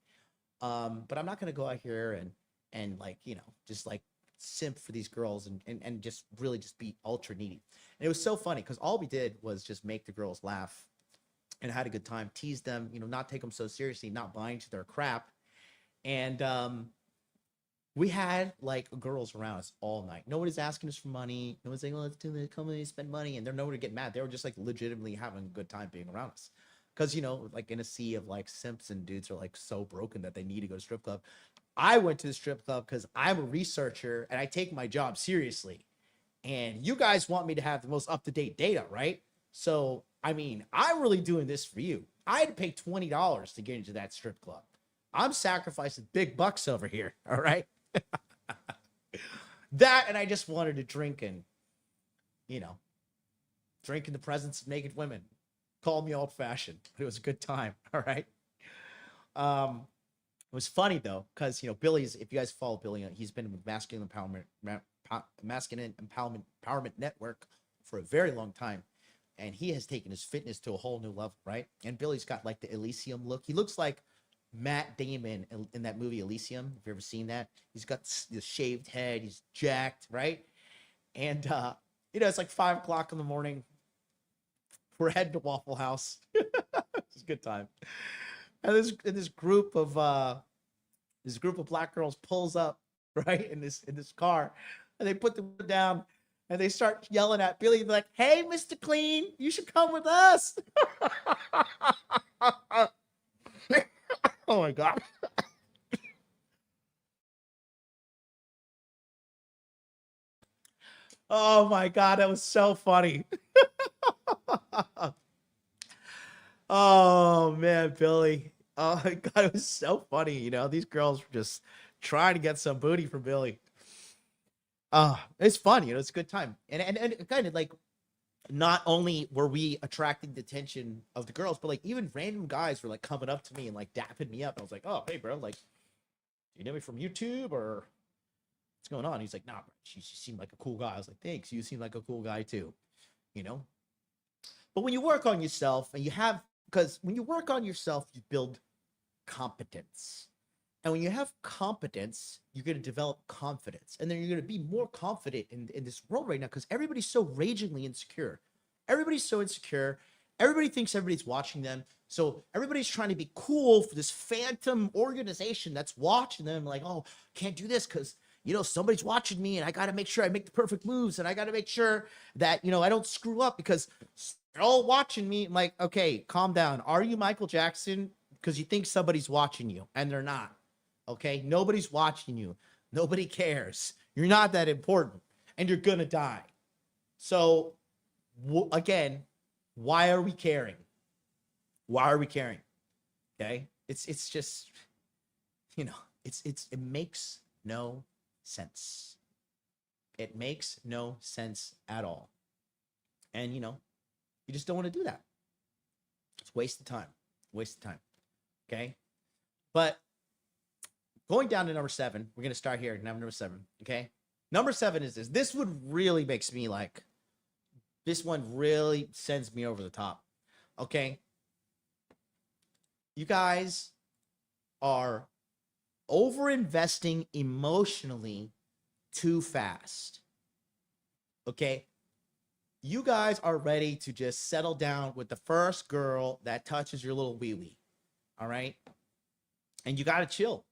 But I'm not going to go out here and like, just like simp for these girls and just really just be ultra needy. And it was so funny because all we did was just make the girls laugh and had a good time, tease them, not take them so seriously, not buying to their crap. And we had like girls around us all night. Nobody's asking us for money. No one's saying, let's do this, come and spend money. And they're nowhere to get mad. They were just like legitimately having a good time being around us. Because, like in a sea of like simps and dudes are like so broken that they need to go to strip club. I went to the strip club because I'm a researcher and I take my job seriously. And you guys want me to have the most up-to-date data, right? So, I mean, I'm really doing this for you. I had to pay $20 to get into that strip club. I'm sacrificing big bucks over here, all right? That, and I just wanted to drink and, drink in the presence of naked women. Call me old-fashioned, but it was a good time, all right? It was funny, though, because, Billy's, if you guys follow Billy, he's been with Masculine Empowerment Network for a very long time. And he has taken his fitness to a whole new level, right? And Billy's got like the Elysium look. He looks like Matt Damon in that movie Elysium. Have you ever seen that? He's got the shaved head. He's jacked, right? And, it's like 5 o'clock in the morning. We're heading to Waffle House. It's a good time. And this group of black girls pulls up, right, in this car, and they put them down. And they start yelling at Billy, like, "Hey, Mr. Clean, you should come with us." Oh my God. Oh my God, that was so funny. Oh man, Billy. Oh my God, it was so funny. These girls were just trying to get some booty from Billy. It's fun, it's a good time. And kind of like, not only were we attracting the attention of the girls, but like even random guys were like coming up to me and like dapping me up. I was like, "Oh, hey bro, like, do you know me from YouTube or what's going on?" He's like, "Nah, bro, you seem like a cool guy." I was like, "Thanks, you seem like a cool guy too." But when you work on yourself because when you work on yourself, you build competence. And when you have competence, you're going to develop confidence. And then you're going to be more confident in this world right now because everybody's so ragingly insecure. Everybody's so insecure. everybody thinks everybody's watching them. So everybody's trying to be cool for this phantom organization that's watching them. Like, oh, can't do this because, somebody's watching me and I got to make sure I make the perfect moves. And I got to make sure that, I don't screw up because they're all watching me. I'm like, okay, calm down. Are you Michael Jackson? Because you think somebody's watching you and they're not. Okay. Nobody's watching you. Nobody cares. You're not that important and you're going to die. So again, why are we caring? Why are we caring? Okay. It's just, it makes no sense. It makes no sense at all. And, you just don't want to do that. It's a waste of time. Waste of time. Okay. But going down to number 7, we're going to start here. Number 7. Okay. Number 7 is this. This one really makes me like, this one really sends me over the top. Okay. You guys are over-investing emotionally too fast. Okay. You guys are ready to just settle down with the first girl that touches your little wee-wee. All right. And you got to chill.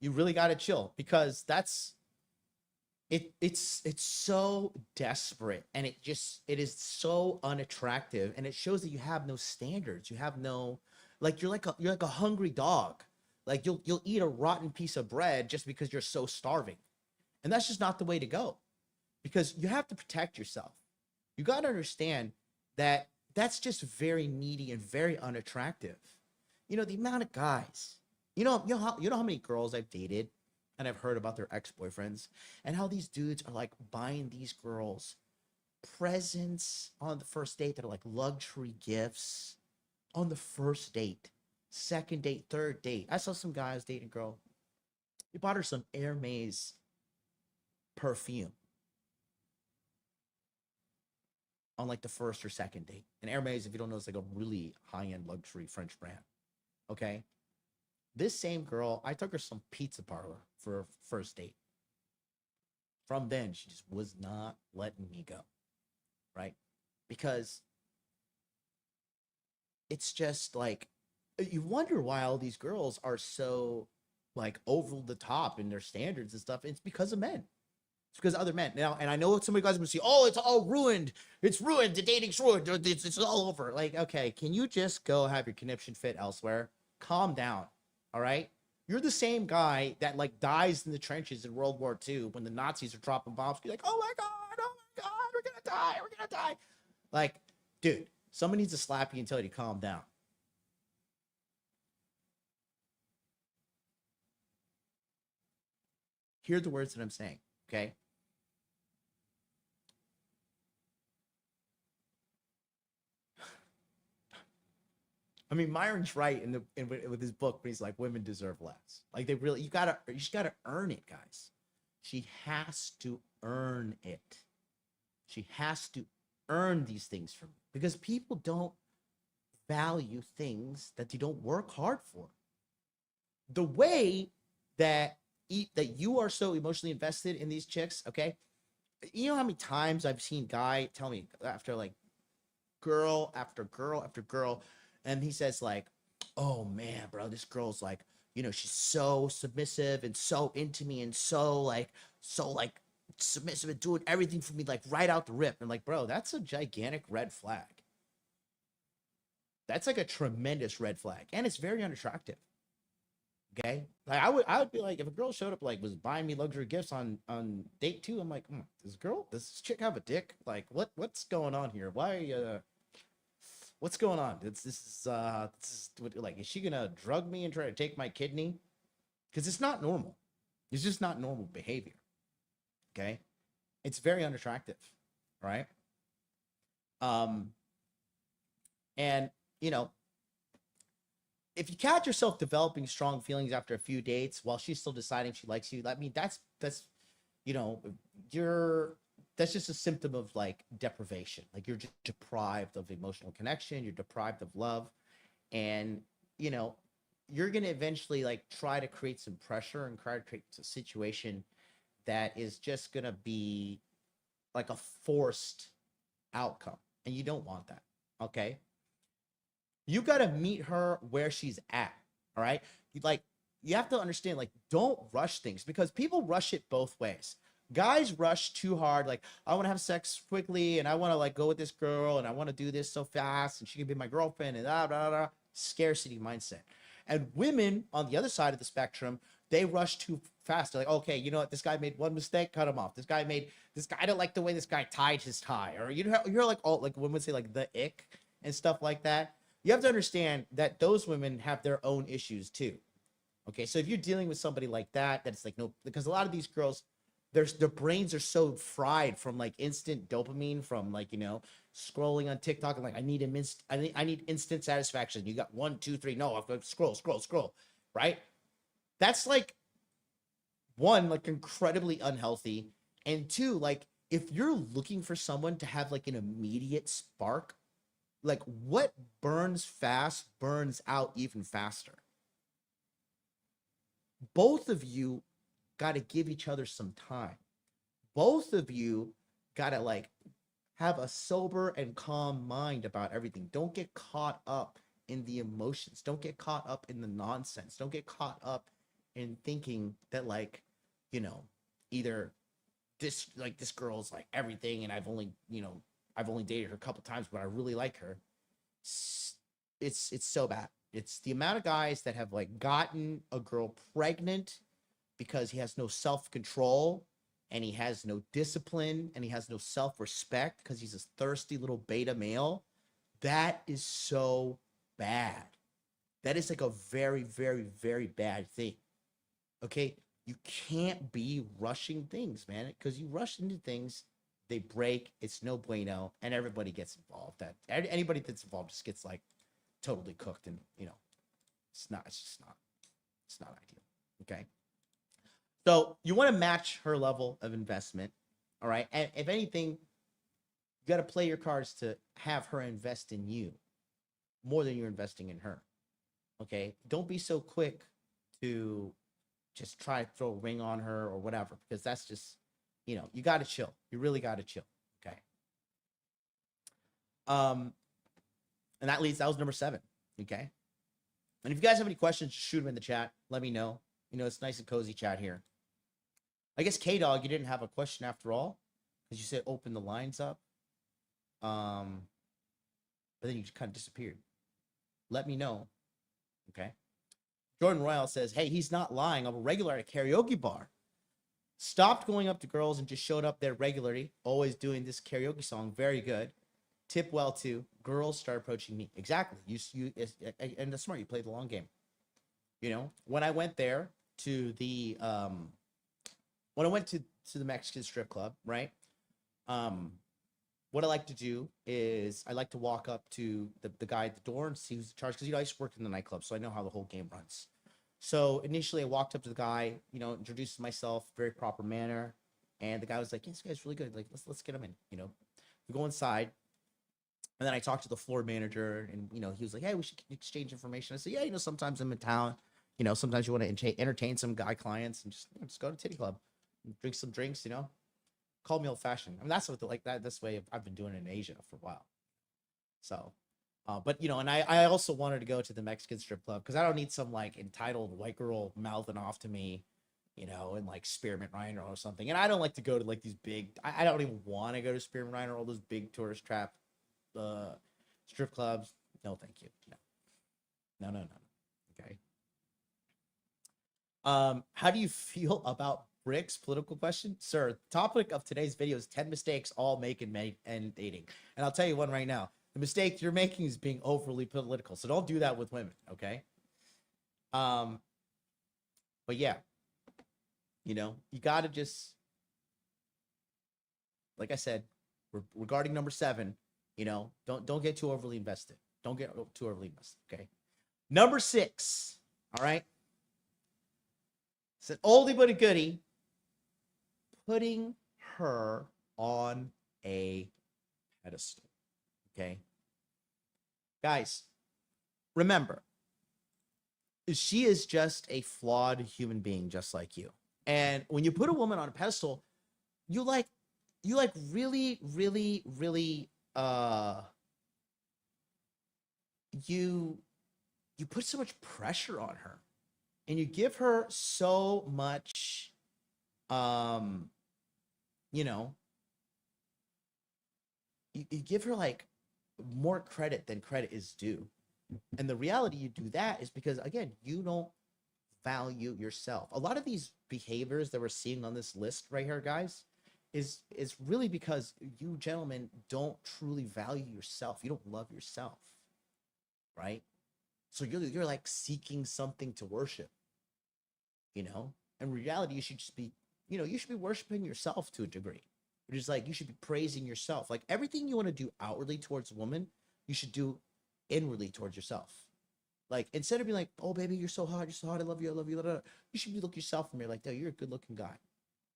You really got to chill because it's so desperate and it is so unattractive and it shows that you have no standards. You have no, like, you're like a hungry dog. Like you'll eat a rotten piece of bread just because you're so starving. And that's just not the way to go because you have to protect yourself. You got to understand that that's just very needy and very unattractive. The amount of guys, you know how many girls I've dated and I've heard about their ex-boyfriends and how these dudes are like buying these girls presents on the first date that are like luxury gifts on the first date, second date, third date. I saw some guys dating a girl. He bought her some Hermes perfume on like the first or second date. And Hermes, if you don't know, it's like a really high-end luxury French brand. Okay. This same girl, I took her some pizza parlor for a first date. From then, she just was not letting me go. Right? Because it's just like, you wonder why all these girls are so like over the top in their standards and stuff. It's because of men. It's because of other men. Now, and I know some of you guys will say, oh, it's all ruined. It's ruined. The dating's ruined. It's all over. Like, okay, can you just go have your conniption fit elsewhere? Calm down. All right. You're the same guy that like dies in the trenches in World War II when the Nazis are dropping bombs. You're like, oh my God, we're going to die. We're going to die. Like, dude, someone needs to slap you and tell you to calm down. Hear the words that I'm saying. Okay. I mean, Myron's right with his book, but he's like, women deserve less. Like, you just gotta earn it, guys. She has to earn it. She has to earn these things from you because people don't value things that they don't work hard for. The way that you are so emotionally invested in these chicks, okay? You know how many times I've seen guy tell me after like girl after girl after girl, and he says like, oh man, bro, this girl's like, she's so submissive and so into me and so submissive and doing everything for me, like right out the rip. And like, bro, that's a gigantic red flag. That's like a tremendous red flag. And it's very unattractive. Okay. Like I would be like, if a girl showed up, like was buying me luxury gifts on date 2, I'm like, does this chick have a dick? Like what's going on here? Why, what's going on? This is like, is she gonna drug me and try to take my kidney? Because it's not normal. It's just not normal behavior. Okay. It's very unattractive. Right. And if you catch yourself developing strong feelings after a few dates while she's still deciding she likes you, I mean, that's just a symptom of like deprivation. Like you're just deprived of emotional connection. You're deprived of love. And, you're going to eventually like try to create some pressure and try to create a situation that is just going to be like a forced outcome. And you don't want that. Okay. You got to meet her where she's at. All right. You have to understand, like, don't rush things because people rush it both ways. Guys rush too hard. Like, I want to have sex quickly and I want to like go with this girl and I want to do this so fast and she can be my girlfriend and blah, blah, blah. Scarcity mindset. And women on the other side of the spectrum, they rush too fast. They're like, okay, you know what? This guy made one mistake, cut him off. This guy, I don't like the way this guy tied his tie. Or you're like, all like women say like the ick and stuff like that. You have to understand that those women have their own issues too. Okay, so if you're dealing with somebody like that, that's like no, because a lot of these girls, their brains are so fried from like instant dopamine from like scrolling on TikTok and like I need instant satisfaction. You got 1, 2, 3. No, I've got scroll, right? That's like one, like incredibly unhealthy, and two, like if you're looking for someone to have like an immediate spark, like what burns fast burns out even faster. Both of you got to give each other some time. Both of you got to like have a sober and calm mind about everything. Don't get caught up in the emotions. Don't get caught up in the nonsense. Don't get caught up in thinking that like, either this girl's like everything and I've only dated her a couple times, but I really like her. It's so bad. It's the amount of guys that have like gotten a girl pregnant because he has no self-control and he has no discipline and he has no self-respect because he's a thirsty little beta male. That is so bad. That is like a very, very, very bad thing. Okay? You can't be rushing things, man, because you rush into things, they break, it's no bueno, and everybody gets involved. Anybody that's involved just gets like totally cooked, and it's just not ideal. Okay. So you want to match her level of investment. All right. And if anything, you got to play your cards to have her invest in you more than you're investing in her. Okay. Don't be so quick to just try to throw a ring on her or whatever, because that's just, you got to chill. You really got to chill. Okay. And that was number 7. Okay. And if you guys have any questions, just shoot them in the chat. Let me know. It's nice and cozy chat here. I guess K-Dog, you didn't have a question after all, because you said open the lines up. But then you just kind of disappeared. Let me know. Okay. Jordan Royale says, hey, he's not lying. I'm a regular at a karaoke bar. Stopped going up to girls and just showed up there regularly. Always doing this karaoke song. Very good. Tip well too. Girls start approaching me. Exactly. And that's smart. You play the long game. When I went there to the the Mexican strip club, right? What I like to do is I like to walk up to the guy at the door and see who's in charge, because I used to work in the nightclub, so I know how the whole game runs. So initially, I walked up to the guy, introduced myself, very proper manner, and the guy was like, "Yeah, this guy's really good. Like, let's get him in." We go inside, and then I talked to the floor manager, and he was like, "Hey, we should exchange information." I said, "Yeah, sometimes I'm in town. Sometimes you want to entertain some guy clients and just go to Titty Club, and drink some drinks. Call me old fashioned. I mean, that's what this way I've been doing it in Asia for a while. So, but and I also wanted to go to the Mexican strip club because I don't need some like entitled white girl mouthing off to me, and like Spearmint Rhino or something. And I don't like to go to like these big. I don't even want to go to Spearmint Rhino or all those big tourist trap, strip clubs. No, thank you. No. Okay. How do you feel about Rick's political question? Sir, topic of today's video is 10 mistakes all make and dating. And I'll tell you one right now. The mistake you're making is being overly political. So don't do that with women, okay? But yeah. You got to just, like I said, regarding number 7, don't get too overly invested. Don't get too overly invested, okay? Number 6, all right? It's an oldie but a goodie. Putting her on a pedestal. Okay. Guys, remember, she is just a flawed human being just like you. And when you put a woman on a pedestal, you really, really, really you put so much pressure on her, and you give her so much, you know, you give her like more credit than credit is due. And the reality you do that is because, again, you don't value yourself. A lot of these behaviors that we're seeing on this list right here, guys, is really because you gentlemen don't truly value yourself. You don't love yourself, right? So you're like seeking something to worship, you know? In reality, you should just be, you know, you should be worshiping yourself to a degree. Which is like you should be praising yourself. Like everything you want to do outwardly towards a woman, you should do inwardly towards yourself. Like instead of being like, "Oh baby, you're so hot, I love you, I love you," you should be looking yourself in the mirror like, "No, you're a good-looking guy.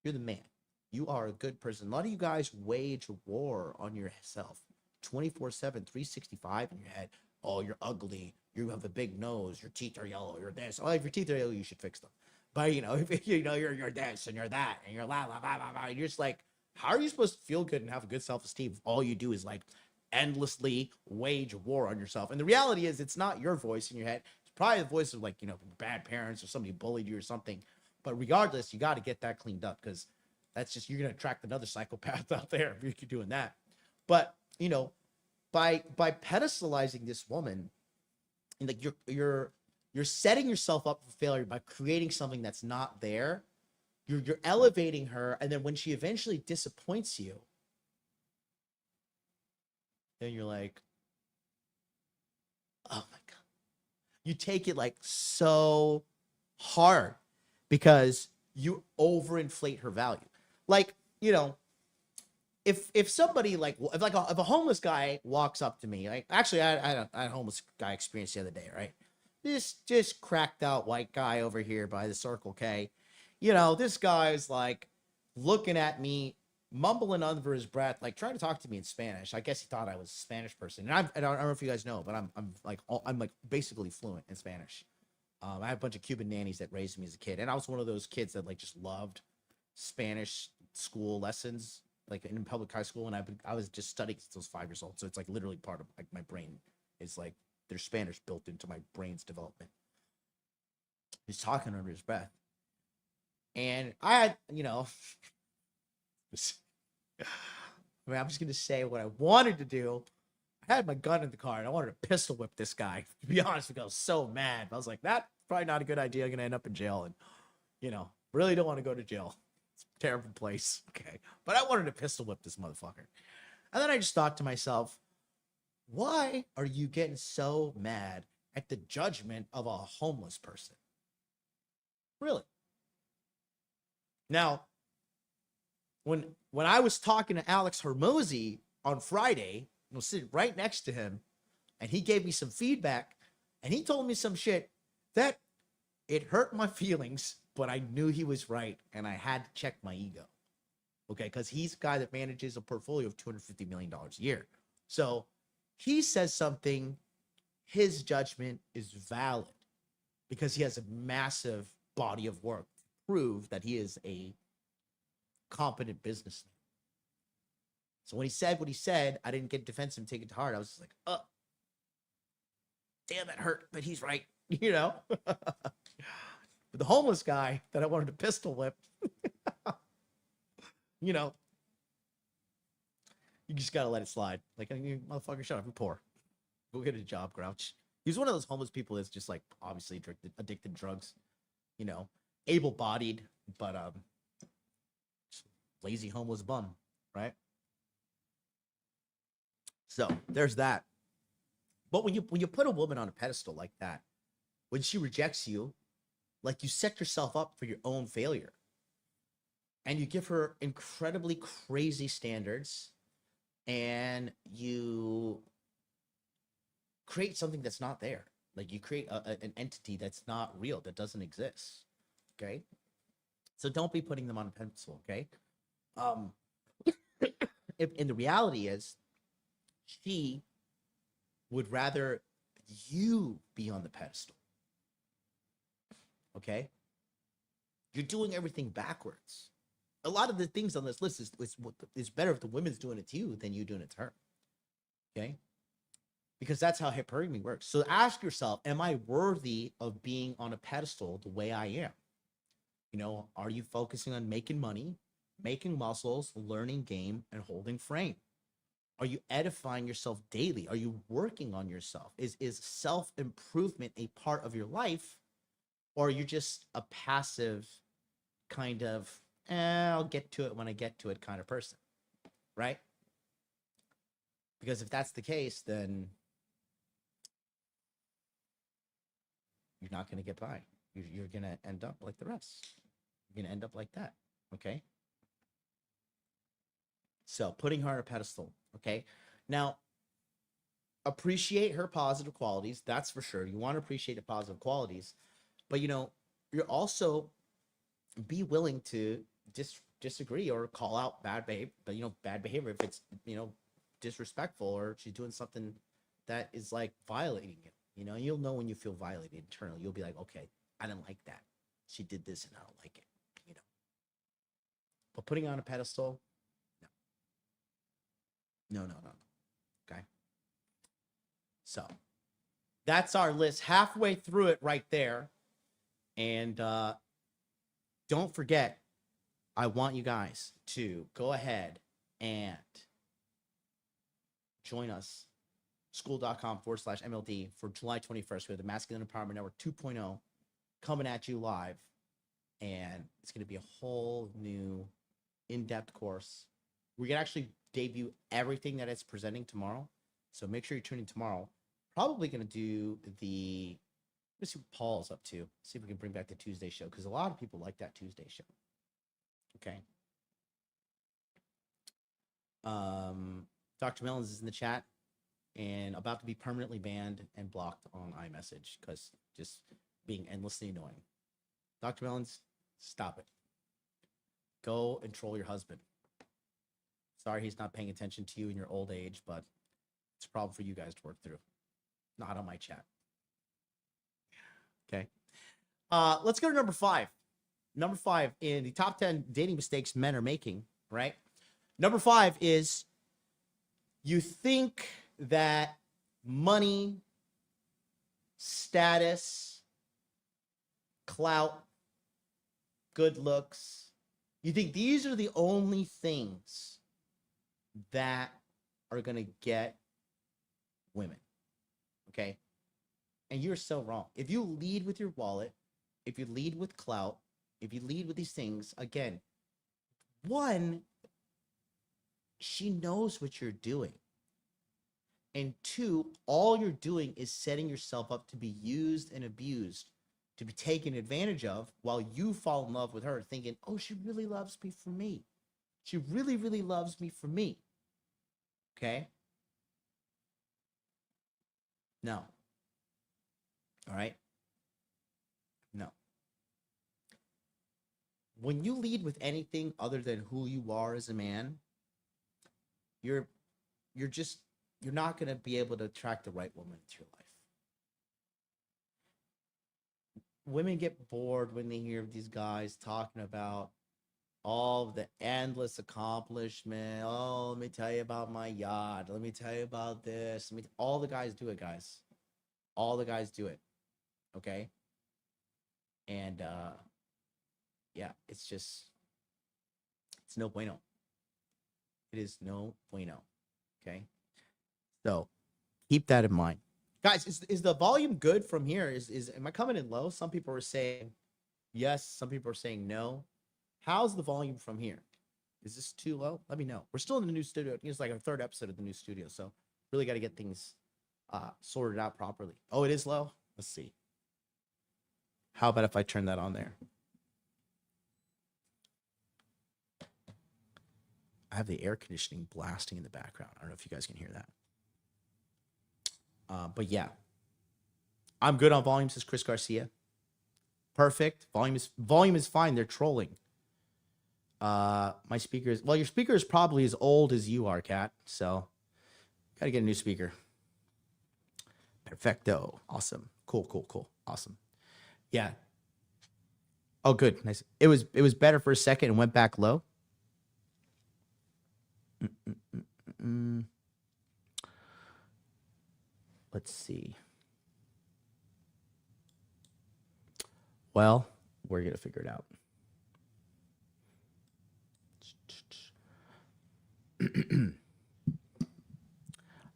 You're the man. You are a good person." A lot of you guys wage war on yourself 24/7, 365 in your head. "Oh, you're ugly. You have a big nose. Your teeth are yellow. You're this." Oh, if your teeth are yellow, you should fix them. But you know, if you know you're this and you're that and you're la la la la la, you're just like, how are you supposed to feel good and have a good self-esteem if all you do is like endlessly wage war on yourself? And the reality is it's not your voice in your head. It's probably the voice of like, you know, bad parents or somebody bullied you or something. But regardless, you got to get that cleaned up because that's just, you're going to attract another psychopath out there if you keep doing that. But, you know, by pedestalizing this woman, and like you're setting yourself up for failure by creating something that's not there. You're elevating her, and then when she eventually disappoints you, then you're like, oh my God. You take it like so hard because you overinflate her value. Like, you know, if somebody like if a homeless guy walks up to me, like actually I had a homeless guy experience the other day, right? This just cracked out white guy over here by the Circle K. You know, this guy's like looking at me, mumbling under his breath, like trying to talk to me in Spanish. I guess he thought I was a Spanish person. And I don't know if you guys know, but I'm like basically fluent in Spanish. I had a bunch of Cuban nannies that raised me as a kid, and I was one of those kids that like just loved Spanish school lessons, like in public high school. And I was just studying since I was 5 years old, so it's like literally part of like my brain is like there's Spanish built into my brain's development. He's talking under his breath. And I had, you know, I mean, I'm just going to say what I wanted to do. I had my gun in the car and I wanted to pistol whip this guy. To be honest with you, I was so mad. I was like, that's probably not a good idea. I'm going to end up in jail. And, you know, really don't want to go to jail. It's a terrible place. Okay. But I wanted to pistol whip this motherfucker. And then I just thought to myself, why are you getting so mad at the judgment of a homeless person? Really? Now, when I was talking to Alex Hormozy on Friday, I was sitting right next to him, and he gave me some feedback, and he told me some shit that it hurt my feelings, but I knew he was right, and I had to check my ego. Okay, because he's a guy that manages a portfolio of $250 million a year. So he says something, his judgment is valid because he has a massive body of work to prove that he is a competent businessman. So when he said what he said, I didn't get defensive and take it to heart. I was just like, oh, damn, that hurt, but he's right, you know? But the homeless guy that I wanted to pistol whip, you know, you just got to let it slide. Like, you motherfucker, shut up, you're poor. Go get a job, Grouch. He's one of those homeless people that's just like obviously addicted to drugs, you know, able-bodied, but lazy homeless bum, right? So there's that. But when you put a woman on a pedestal like that, when she rejects you, like you set yourself up for your own failure. And you give her incredibly crazy standards, and you create something that's not there. Like you create an entity that's not real, that doesn't exist. Okay? So don't be putting them on a pencil, okay? And the reality is, she would rather you be on the pedestal. Okay? You're doing everything backwards. A lot of the things on this list is better if the women's doing it to you than you doing it to her. Okay? because that's how hypergamy works. So ask yourself, am I worthy of being on a pedestal the way I am? You know, are you focusing on making money, making muscles, learning game, and holding frame? Are you edifying yourself daily? Are you working on yourself? Is self-improvement a part of your life? Or are you just a passive kind of, I'll get to it when I get to it kind of person, right? Because if that's the case, then you're not going to get by. You're going to end up like the rest. You're going to end up like that, okay? So putting her on a pedestal, okay? Now, appreciate her positive qualities. That's for sure. You want to appreciate the positive qualities. But, you know, you're also be willing to disagree or call out bad behavior, but, you know, bad behavior if it's, you know, disrespectful or she's doing something that is like violating it. You know, you'll know when you feel violated internally. You'll be like, okay, I didn't like that. She did this and I don't like it, you know. But putting on a pedestal, no. Okay. So that's our list. Halfway through it right there. And don't forget, I want you guys to go ahead and join us, skool.com/MLD for July 21st. We have the Masculine Empowerment Network 2.0 coming at you live. And it's going to be a whole new in-depth course. We're going to actually debut everything that it's presenting tomorrow. So make sure you tune in tomorrow. Probably going to do the, let's see what Paul's up to. See if we can bring back the Tuesday show, because a lot of people like that Tuesday show. Okay. Dr. Mellons is in the chat and about to be permanently banned and blocked on iMessage because just being endlessly annoying. Dr. Mellons, stop it. Go and troll your husband. Sorry he's not paying attention to you in your old age, but it's a problem for you guys to work through. Not on my chat. Okay. Let's go to number 5. Number 5 in the top 10 dating mistakes men are making, right? Number 5 is you think that money, status, clout, good looks, you think these are the only things that are going to get women, okay? And you're so wrong. If you lead with your wallet, if you lead with clout, if you lead with these things, again, one, she knows what you're doing. And two, all you're doing is setting yourself up to be used and abused, to be taken advantage of while you fall in love with her thinking, oh, she really loves me for me. She really, really loves me for me. Okay? No. All right? No. When you lead with anything other than who you are as a man, you're not going to be able to attract the right woman into your life. Women get bored when they hear these guys talking about all the endless accomplishment. Oh, let me tell you about my yacht. Let me tell you about this. All the guys do it, guys. All the guys do it. Okay? And, yeah, it's no bueno. It is no bueno. Okay? So keep that in mind. Guys, is the volume good from here? Am I coming in low? Some people are saying yes. Some people are saying no. How's the volume from here? Is this too low? Let me know. We're still in the new studio. It's like our 3rd episode of the new studio. So really got to get things sorted out properly. Oh, it is low? Let's see. How about if I turn that on there? I have the air conditioning blasting in the background. I don't know if you guys can hear that. But yeah, I'm good on volume, says Chris Garcia. Perfect. Volume is fine. They're trolling. My speaker is, well, your speaker is probably as old as you are, Kat. So gotta get a new speaker. Perfecto. Awesome. Cool. Awesome. Yeah. Oh, good. Nice. It was better for a second and went back low. Let's see. Well, we're going to figure it out.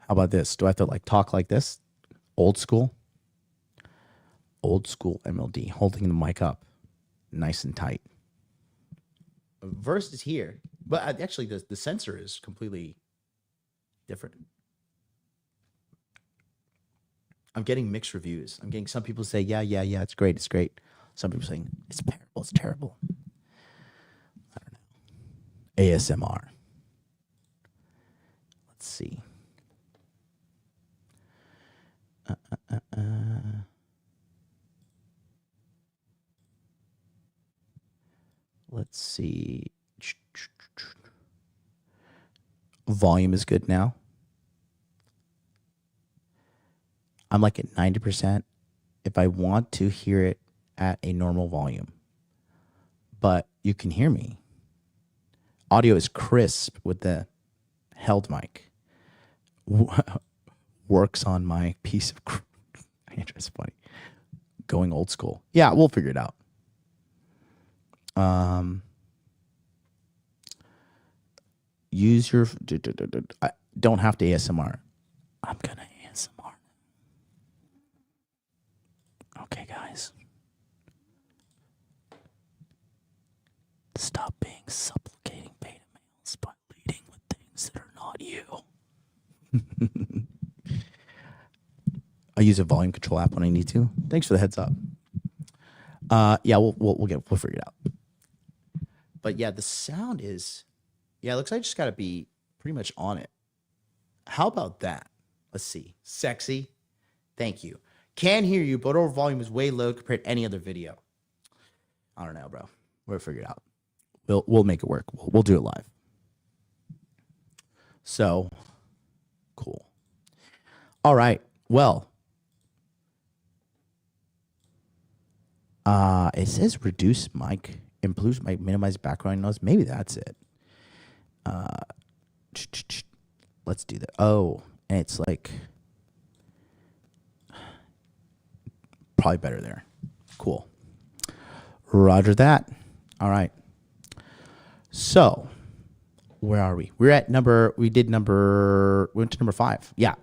How about this? Do I have to like talk like this? Old school MLD, holding the mic up nice and tight. Verse is here, but actually the sensor is completely different. I'm getting mixed reviews. I'm getting some people say, yeah, it's great. Some people saying, it's terrible, it's terrible. I don't know. ASMR. Let's see. Let's see. Volume is good now. I'm like at 90% if I want to hear it at a normal volume. But you can hear me. Audio is crisp with the held mic. Works on my piece of... It's funny. Going old school. Yeah, we'll figure it out. Use your... I don't have to ASMR. I'm going to ASMR. Okay, guys. Stop being supplicating beta males by leading with things that are not you. I use a volume control app when I need to. Thanks for the heads up. Yeah, we'll figure it out. But yeah, the sound is, yeah, it looks like I just got to be pretty much on it. How about that? Let's see. Sexy. Thank you. Can hear you, but our volume is way low compared to any other video. I don't know, bro. We'll figure it out. We'll make it work. We'll do it live. So, cool. All right. Well, it says reduce mic, improve mic, minimize background noise. Maybe that's it. Let's do that. Oh, and it's like probably better there. Cool. Roger that. All right. So, where are we? We went to number 5. Yeah.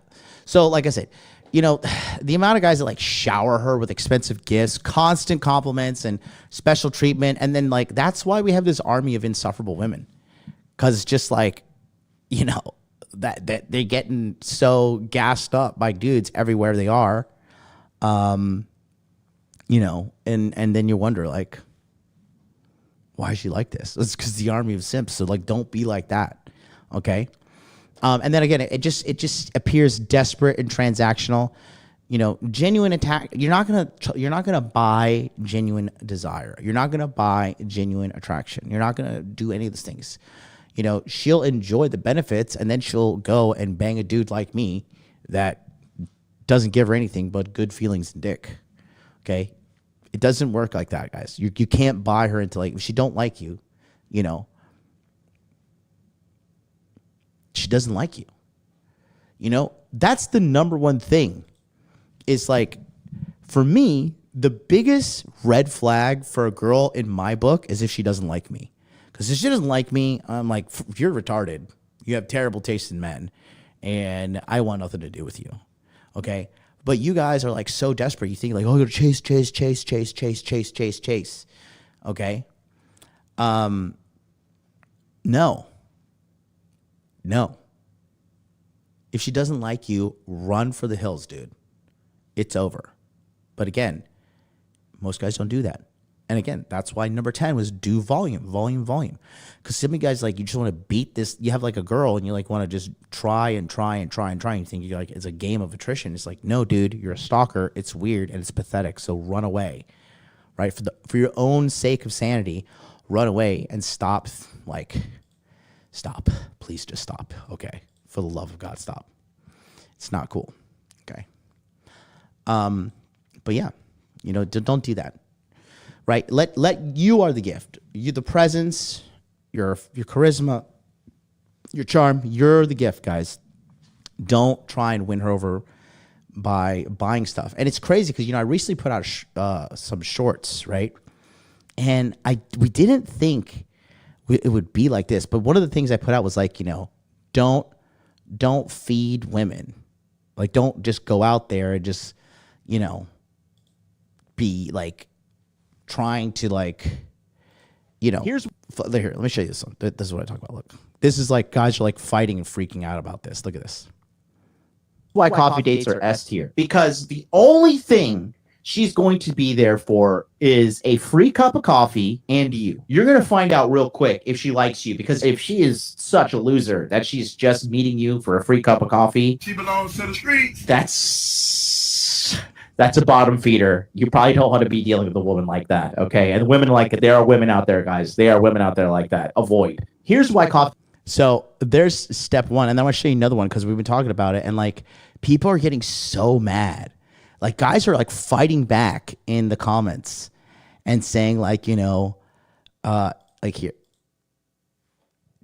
So, like I said, you know, the amount of guys that like shower her with expensive gifts, constant compliments and special treatment. And then like, that's why we have this army of insufferable women. Cause it's just like, you know, that they're getting so gassed up by dudes everywhere they are. You know, and then you wonder like, why is she like this? It's because the army of simps. So like, don't be like that. Okay. And then again, it just appears desperate and transactional. You know, genuine attack. You're not gonna buy genuine desire. You're not gonna buy genuine attraction. You're not gonna do any of these things. You know, she'll enjoy the benefits, and then she'll go and bang a dude like me that doesn't give her anything but good feelings and dick. Okay, it doesn't work like that, guys. You can't buy her into like if she don't like you, you know. She doesn't like you. You know, that's the number one thing. Is like, for me, the biggest red flag for a girl in my book is if she doesn't like me. Because if she doesn't like me, I'm like, you're retarded. You have terrible taste in men. And I want nothing to do with you. Okay? But you guys are like so desperate. You think like, oh, chase. Okay? No. If she doesn't like you, run for the hills, dude. It's over. But again, most guys don't do that. And again, that's why number 10 was do volume. Because some of you guys, like, you just want to beat this. You have like a girl and you like want to just try. You think you're like, it's a game of attrition. It's like, no, dude, you're a stalker. It's weird and it's pathetic. So run away, right? For your own sake of sanity, run away and stop. Stop. Please just stop. Okay. For the love of God, stop. It's not cool. Okay. But yeah, you know, don't do that. Right? Let you are the gift. You the presence, your charisma, your charm, you're the gift, guys. Don't try and win her over by buying stuff. And it's crazy because, I recently put out some shorts, right? And we didn't think it would be like this. But one of the things I put out was like, don't feed women. Like, don't just go out there and just, be like trying to like, here, let me show you this one. This is what I talk about. Look, this is like guys are like fighting and freaking out about this. Look at this. Why coffee dates are S tier. Because the only thing she's going to be there for is a free cup of coffee and you. You're going to find out real quick if she likes you, because if she is such a loser that she's just meeting you for a free cup of coffee, She belongs to the streets. that's a bottom feeder. You probably don't want to be dealing with a woman like that, okay? And women like it. There are women out there, guys. There are women out there like that. Avoid. Here's why coffee. So there's step one, and then I want to show you another one because we've been talking about it, and like people are getting so mad. Like guys are like fighting back in the comments and saying like, like here,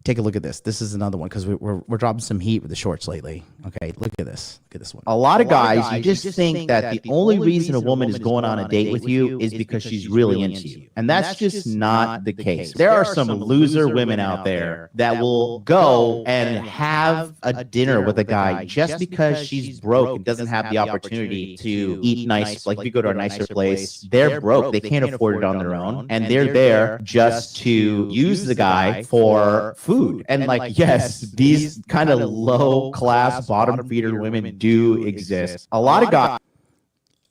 take a look at this. This is another one because we're dropping some heat with the shorts lately. Okay, look at this. Look at this one. A lot of guys, you just think that the only reason a woman is going on a date with you is because she's really into you. And that's just not the case. There are some loser women out there that will go and have a dinner with a guy just because she's broke and doesn't have the opportunity to eat nice. Like if you go to a nicer place, they're broke. They can't afford it on their own. And they're there just to use the guy for food. And like, yes, these kind of low class bottom feeder women do exist. A lot of guys.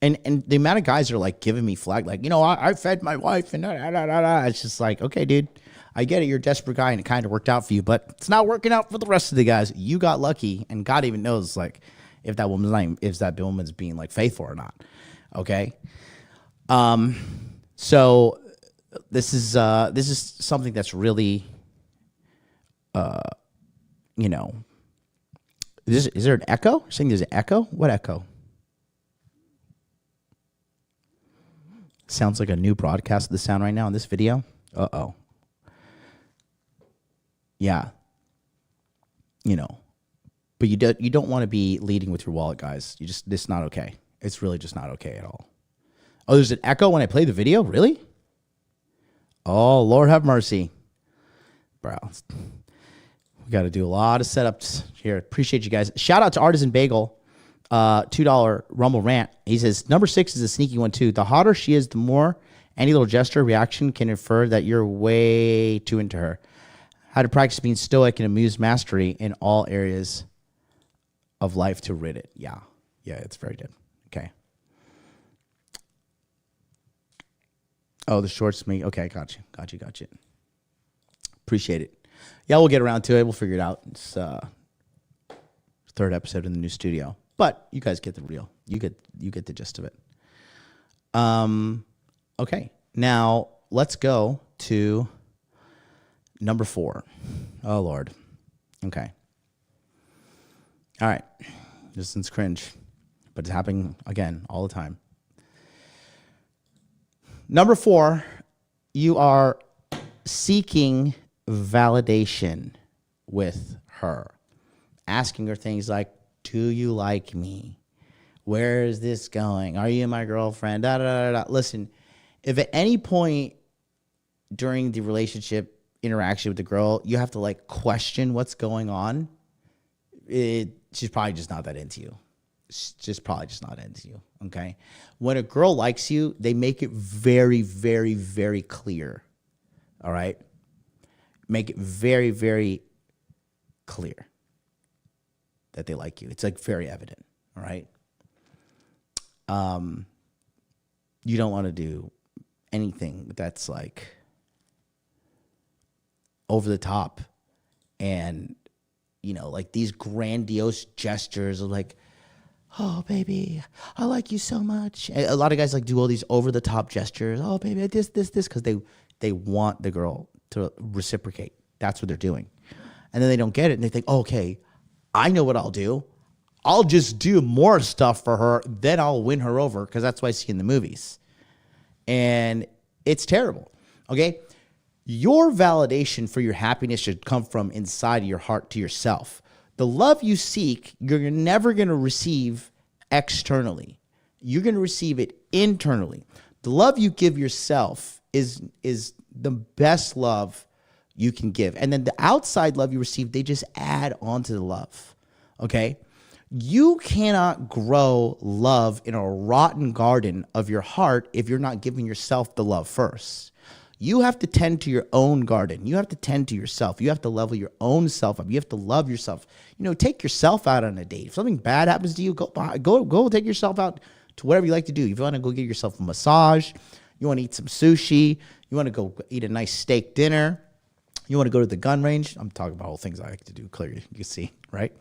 And the amount of guys are like giving me flag, like, I fed my wife and it's just like, okay, dude, I get it. You're a desperate guy and it kind of worked out for you, but it's not working out for the rest of the guys. You got lucky, and God even knows like if that woman's being like faithful or not. Okay. So this is something that's really, is there an echo? You're saying there's an echo? What echo? Sounds like a new broadcast of the sound right now in this video. Uh-oh. Yeah. But you don't want to be leading with your wallet, guys. This is not okay. It's really just not okay at all. Oh, there's an echo when I play the video? Really? Oh, Lord have mercy. Bro. We got to do a lot of setups here. Appreciate you guys. Shout out to Artisan Bagel, $2 Rumble Rant. He says, number 6 is a sneaky one too. The hotter she is, the more any little gesture reaction can infer that you're way too into her. How to practice being stoic and amuse mastery in all areas of life to rid it. Yeah, it's very good. Okay. Oh, the shorts me. Okay, got you. Appreciate it. Yeah, we'll get around to it. We'll figure it out. It's third episode in the new studio, but you guys get the real. You get the gist of it. Okay, now let's go to number 4. Oh Lord. Okay. All right. This one's cringe, but it's happening again all the time. Number 4, you are seeking validation with her, asking her things like, do you like me? Where is this going? Are you my girlfriend? Da, da, da, da. Listen, if at any point during the relationship interaction with the girl, you have to like question what's going on, she's probably just not that into you. She's just probably just not into you, okay? When a girl likes you, they make it very, very, very clear, all right? Make it very, very clear that they like you. It's like very evident, all right? You don't want to do anything that's like over the top and, like these grandiose gestures of like, oh, baby, I like you so much. And a lot of guys like do all these over the top gestures. Oh, baby, this, because they want the girl to reciprocate. That's what they're doing. And then they don't get it and they think, oh, okay, I know what I'll do. I'll just do more stuff for her, then I'll win her over, because that's what I see in the movies. And it's terrible, okay? Your validation for your happiness should come from inside of your heart to yourself. The love you seek, you're never going to receive externally. You're going to receive it internally. The love you give yourself is the best love you can give. And then the outside love you receive, they just add on to the love. Okay? You cannot grow love in a rotten garden of your heart if you're not giving yourself the love first. You have to tend to your own garden. You have to tend to yourself. You have to level your own self up. You have to love yourself. Take yourself out on a date. If something bad happens to you, go take yourself out to whatever you like to do. If you want to go get yourself a massage, you want to eat some sushi, you want to go eat a nice steak dinner, you want to go to the gun range. I'm talking about all things I like to do, clearly, you can see, right?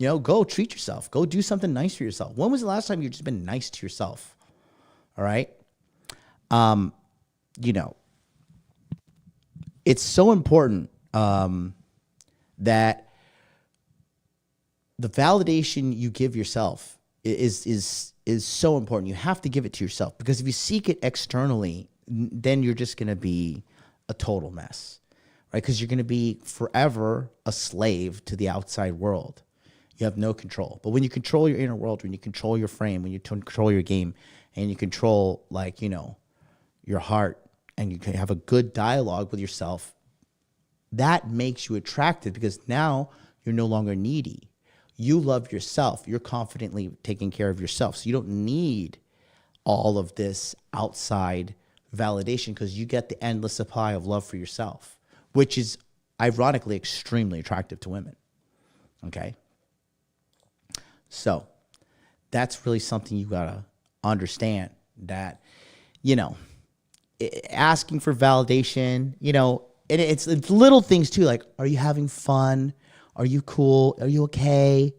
Go treat yourself. Go do something nice for yourself. When was the last time you've just been nice to yourself? All right? It's so important that the validation you give yourself is so important. You have to give it to yourself, because if you seek it externally, then you're just going to be a total mess, right? Because you're going to be forever a slave to the outside world. You have no control. But when you control your inner world, when you control your frame, when you control your game, and you control, your heart, and you can have a good dialogue with yourself, that makes you attractive, because now you're no longer needy. You love yourself. You're confidently taking care of yourself. So you don't need all of this outside validation, because you get the endless supply of love for yourself, which is ironically extremely attractive to women. Okay? So that's really something you got to understand, that, asking for validation, and it's little things too, like, are you having fun? Are you cool? Are you okay?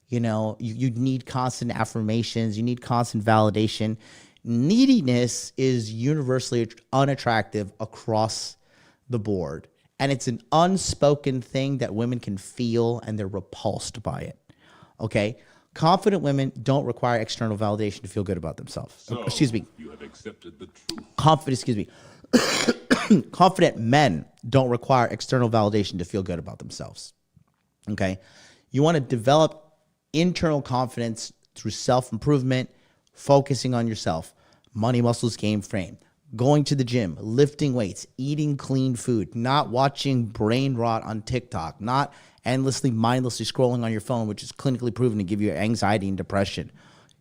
You need constant affirmations. You need constant validation. Neediness is universally unattractive across the board. And it's an unspoken thing that women can feel, and they're repulsed by it. Okay? Confident women don't require external validation to feel good about themselves. So, excuse me. You have accepted the truth. Confident men don't require external validation to feel good about themselves. Okay? You want to develop internal confidence through self-improvement, focusing on yourself, money, muscles, game, frame, going to the gym, lifting weights, eating clean food, not watching brain rot on TikTok, not endlessly, mindlessly scrolling on your phone, which is clinically proven to give you anxiety and depression.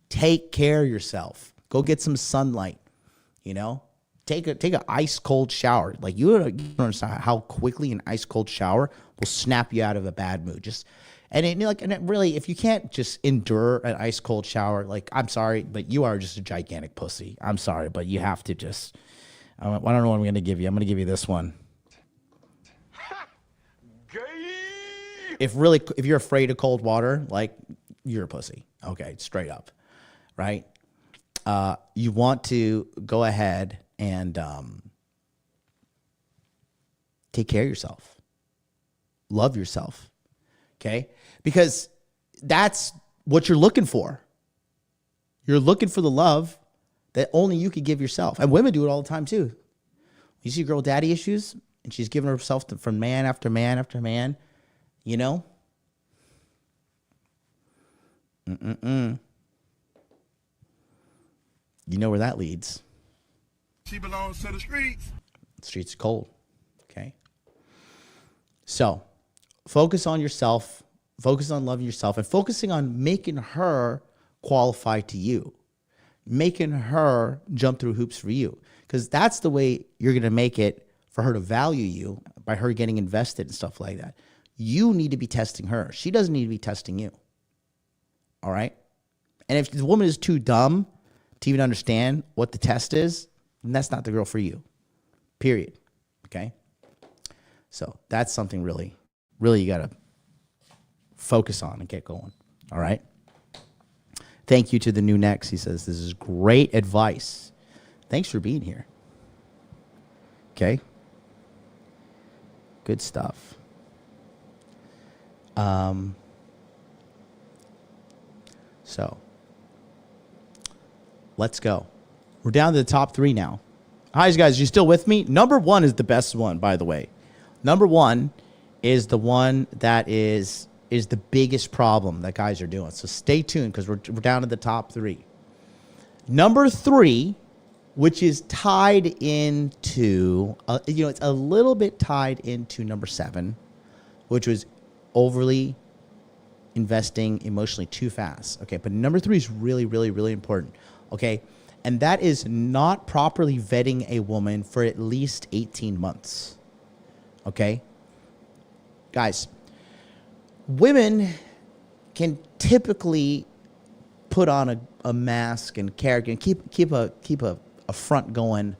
Take care of yourself. Go get some sunlight, Take an ice cold shower. Like, you don't understand how quickly an ice cold shower will snap you out of a bad mood. Really, if you can't just endure an ice cold shower, I'm sorry, but you are just a gigantic pussy. I'm sorry, but you have to just. I don't know what I'm going to give you. I'm going to give you this one. If you're afraid of cold water, you're a pussy. Okay, straight up, right? You want to go ahead and take care of yourself. Love yourself, okay? Because that's what you're looking for. You're looking for the love that only you could give yourself. And women do it all the time too. You see a girl with daddy issues, and she's giving herself from man after man after man, You know where that leads. She belongs to the streets. The streets are cold. Okay. So focus on yourself, focus on loving yourself, and focusing on making her qualify to you, making her jump through hoops for you. Because that's the way you're going to make it for her to value you, by her getting invested and stuff like that. You need to be testing her. She doesn't need to be testing you. All right? And if the woman is too dumb to even understand what the test is, then that's not the girl for you. Period. Okay? So that's something really, really you got to focus on and get going. All right? Thank you to the new Next. He says, this is great advice. Thanks for being here. Okay? Good stuff. So let's go. We're down to the top 3 now. Hi, guys. You still with me? Number 1 is the best one, by the way. Number 1 is the one that is is the biggest problem that guys are doing. So stay tuned because we're down to the top 3. Number 3, which is tied into, it's a little bit tied into number 7, which was overly investing emotionally too fast. Okay, but number 3 is really, really, really important. Okay, and that is not properly vetting a woman for at least 18 months. Okay, guys, women can typically put on a mask and character and keep a front going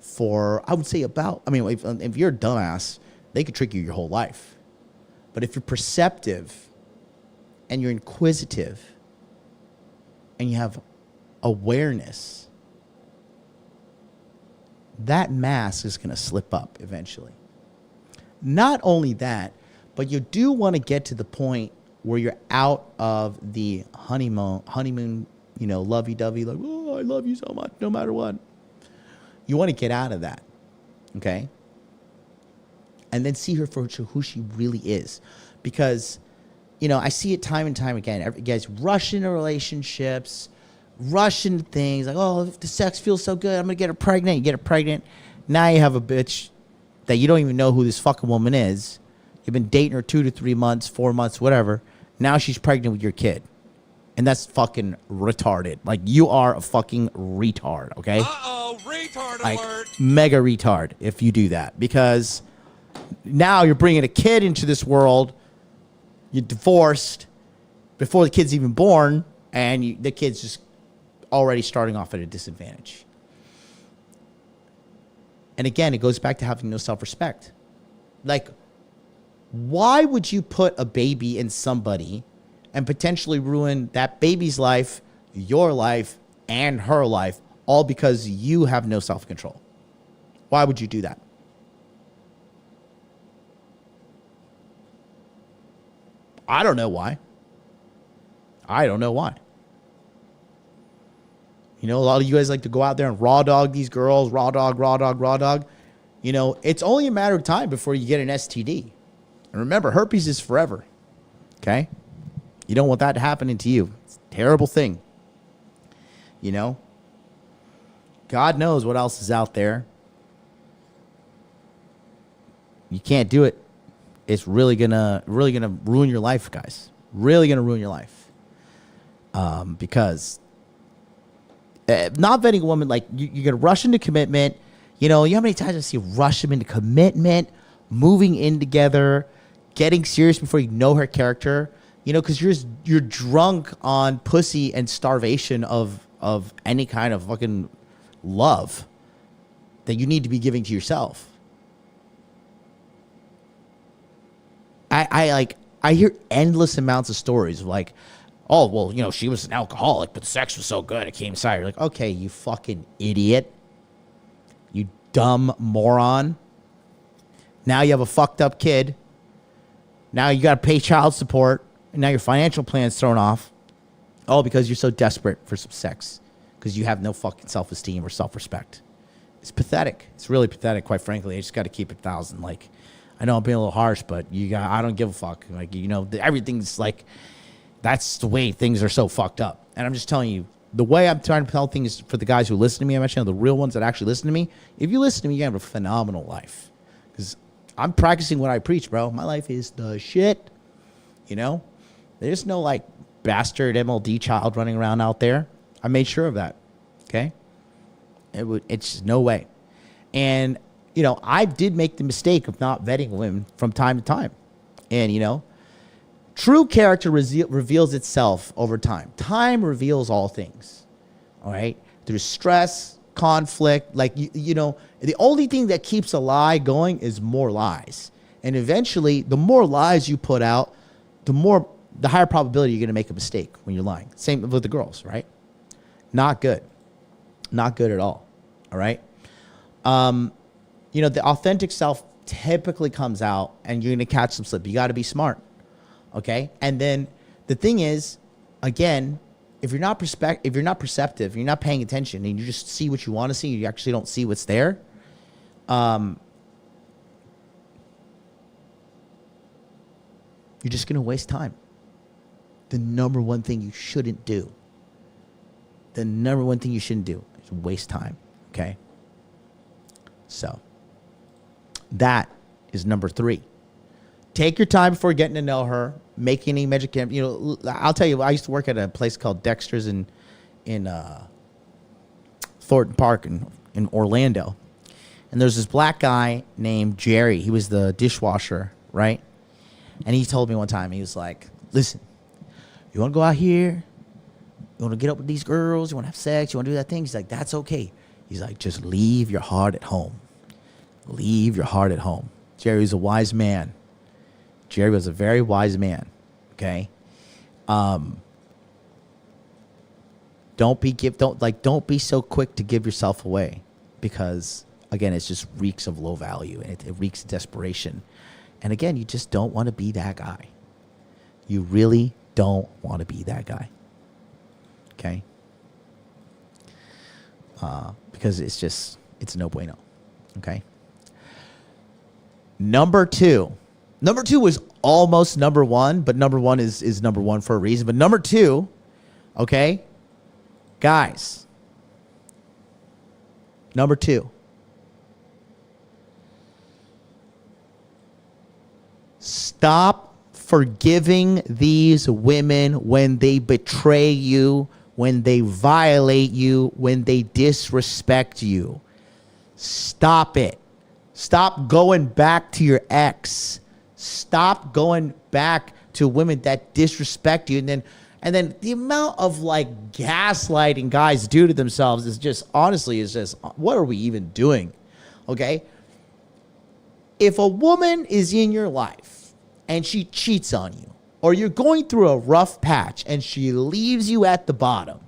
for, I would say, about, I mean, if you're a dumbass, they could trick you your whole life. But if you're perceptive and you're inquisitive and you have awareness, that mask is going to slip up eventually. Not only that, but you do want to get to the point where you're out of the honeymoon, lovey-dovey, like, oh, I love you so much, no matter what. You want to get out of that, okay? And then see her for who she really is. Because, I see it time and time again. Guys rush into relationships, rush into things, like, oh, the sex feels so good, I'm going to get her pregnant. You get her pregnant. Now you have a bitch that you don't even know who this fucking woman is. You've been dating her 2 to 3 months, 4 months, whatever. Now she's pregnant with your kid. And that's fucking retarded. Like, you are a fucking retard, okay? Uh-oh, retard Like, alert. mega retard if you do that. Because now you're bringing a kid into this world. You're divorced before the kid's even born. And the kid's just already starting off at a disadvantage. And again, it goes back to having no self-respect. Like, why would you put a baby in somebody and potentially ruin that baby's life, your life, and her life, all because you have no self-control? Why would you do that? I don't know why. I don't know why. A lot of you guys like to go out there and raw dog these girls, raw dog. It's only a matter of time before you get an STD. And remember, herpes is forever. Okay? You don't want that happening to you. It's a terrible thing. God knows what else is out there. You can't do it. It's really gonna ruin your life, guys. Really gonna ruin your life. Because not vetting a woman, like, you're gonna rush into commitment. You know how many times I see rush them into commitment, moving in together, getting serious before you know her character. Because you're drunk on pussy and starvation of any kind of fucking love that you need to be giving to yourself. I hear endless amounts of stories of like, oh, well, she was an alcoholic, but the sex was so good it came inside. You're like, okay, you fucking idiot. You dumb moron. Now you have a fucked up kid. Now you got to pay child support. And now your financial plan's thrown off. All because you're so desperate for some sex. Because you have no fucking self-esteem or self-respect. It's pathetic. It's really pathetic, quite frankly. I just got to keep it 1,000. Like, I know I'm being a little harsh, but I don't give a fuck. Like, everything's like, that's the way things are so fucked up. And I'm just telling you, the way I'm trying to tell things for the guys who listen to me, I'm actually the real ones that actually listen to me. If you listen to me, you have a phenomenal life. Because I'm practicing what I preach, bro. My life is the shit. There's no like bastard MLD child running around out there. I made sure of that. Okay. It's just no way. And, I did make the mistake of not vetting women from time to time. And, true character reveals itself over time. Time reveals all things. All right. Through stress, conflict, like, the only thing that keeps a lie going is more lies. And eventually, the more lies you put out, the higher probability you're going to make a mistake when you're lying. Same with the girls, right? Not good. Not good at all. All right. The authentic self typically comes out and you're going to catch some slip. You got to be smart. Okay. And then the thing is, again, if you're not perceptive, you're not paying attention and you just see what you want to see, you actually don't see what's there. you're just going to waste time. The number one thing you shouldn't do. The number one thing you shouldn't do is waste time. Okay? So, that is number 3. Take your time before getting to know her. Make any magic. You know, I'll tell you, I used to work at a place called Dexter's in Thornton Park in Orlando. And there's this black guy named Jerry. He was the dishwasher, right? And he told me one time, he was like, listen, you want to go out here? You want to get up with these girls? You want to have sex? You want to do that thing? He's like, that's okay. He's like, just leave your heart at home. Leave your heart at home. Jerry was a wise man. Jerry was a very wise man. Okay? Don't be so quick to give yourself away, because again, it just reeks of low value, and it reeks of desperation. And again, you just don't want to be that guy. You really don't want to be that guy. Okay? Because it's no bueno. Okay? Number 2. Number 2 was almost number 1, but number 1 is number 1 for a reason. But number 2, okay? Guys, number 2. Stop forgiving these women when they betray you, when they violate you, when they disrespect you. Stop it. Stop going back to your ex. Stop going back to women that disrespect you. And then the amount of like gaslighting guys do to themselves is just, honestly, what are we even doing? Okay? If a woman is in your life and she cheats on you, or you're going through a rough patch and she leaves you at the bottom,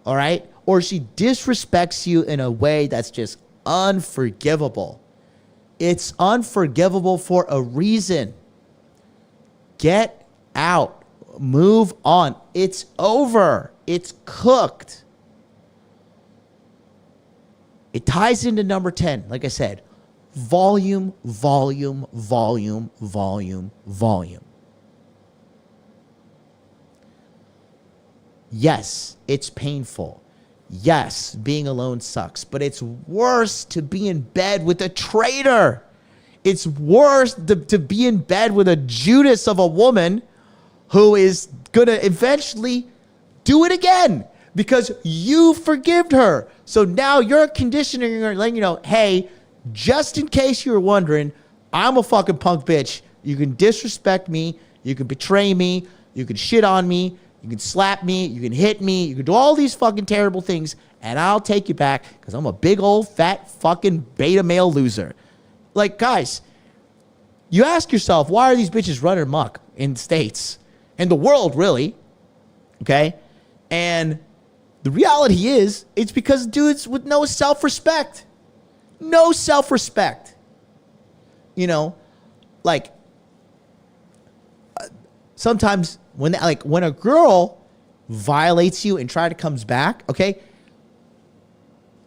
all right? Or she disrespects you in a way that's just unforgivable. It's unforgivable for a reason. Get out. Move on. It's over. It's cooked. It ties into number 10. Like I said, volume, volume, volume, volume, volume. Yes, it's painful. Yes, being alone sucks, but it's worse to be in bed with a traitor. It's worse to be in bed with a Judas of a woman who is going to eventually do it again because you forgave her. So now you're conditioning her, letting you know, hey, just in case you were wondering, I'm a fucking punk bitch. You can disrespect me. You can betray me. You can shit on me. You can slap me. You can hit me. You can do all these fucking terrible things, and I'll take you back because I'm a big old fat fucking beta male loser. Like, guys, you ask yourself, why are these bitches running amok in states and the world, really? Okay? And the reality is, it's because dudes with no self-respect. No self-respect. You know, like, sometimes when a girl violates you and comes back, okay,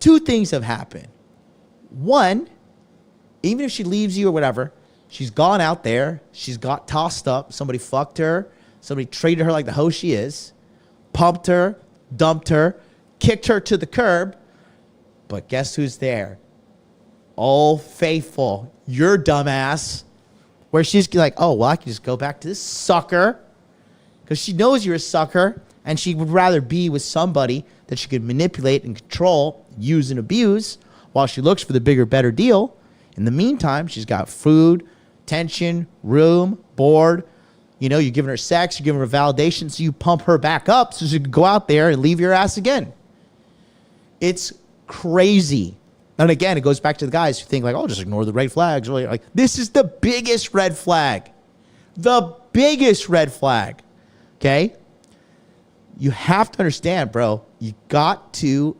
2 things have happened. One, even if she leaves you or whatever, she's gone out there, she's got tossed up, somebody fucked her, somebody treated her like the hoe she is, pumped her, dumped her, kicked her to the curb, but guess who's there? Old faithful, your dumbass, where she's like, oh, well, I can just go back to this sucker, because she knows you're a sucker, and she would rather be with somebody that she could manipulate and control, use and abuse, while she looks for the bigger, better deal. In the meantime, she's got food, attention, room, board. You know, you're giving her sex, you're giving her validation, so you pump her back up so she can go out there and leave your ass again. It's crazy. And again, it goes back to the guys who think like, oh, just ignore the red flags. Really, like, this is the biggest red flag. The biggest red flag. Okay? You have to understand, bro. You got to.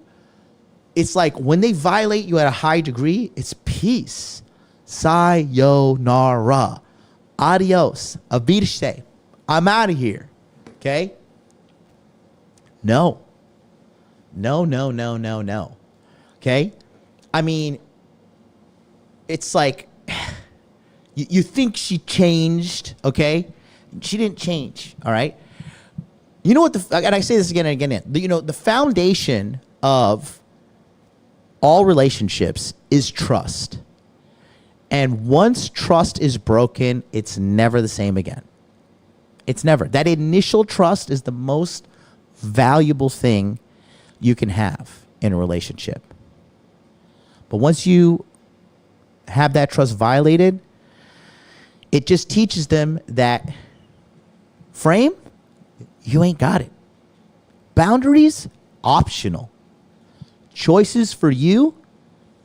It's like when they violate you at a high degree, it's peace. Sayonara. Adios. Avidite. I'm out of here. Okay? No. No, no, no, no, no. Okay? I mean, it's like, you think she changed, okay? She didn't change. All right. You know what? And I say this again and again. The foundation of all relationships is trust. And once trust is broken, it's never the same again. It's never. That initial trust is the most valuable thing you can have in a relationship. But once you have that trust violated, it just teaches them that frame, you ain't got it. Boundaries, optional. Choices for you,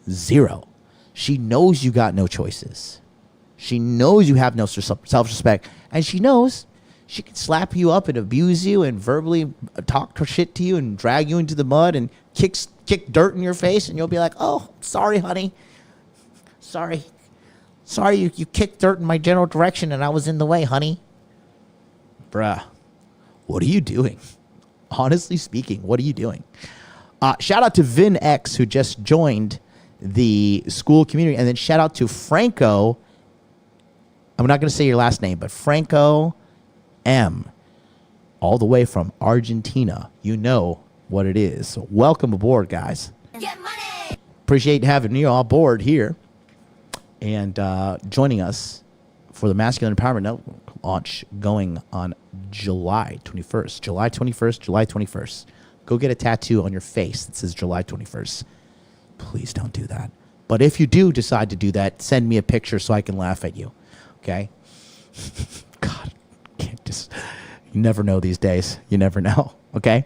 zero. She knows you got no choices. She knows you have no self-respect. And she knows she can slap you up and abuse you and verbally talk shit to you and drag you into the mud and kick dirt in your face. And you'll be like, oh, sorry, honey. Sorry, you kicked dirt in my general direction and I was in the way, honey. Bruh, what are you doing? Honestly speaking, what are you doing? Shout out to Vin X, who just joined the school community. And then shout out to Franco. I'm not going to say your last name, but Franco M. All the way from Argentina. You know what it is. So welcome aboard, guys. Get money! Appreciate having you on board here. And joining us for the Masculine Empowerment Network launch going on July 21st. July 21st. Go get a tattoo on your face that says July 21st. Please don't do that. But if you do decide to do that, send me a picture so I can laugh at you. Okay? God, you never know these days. You never know. Okay?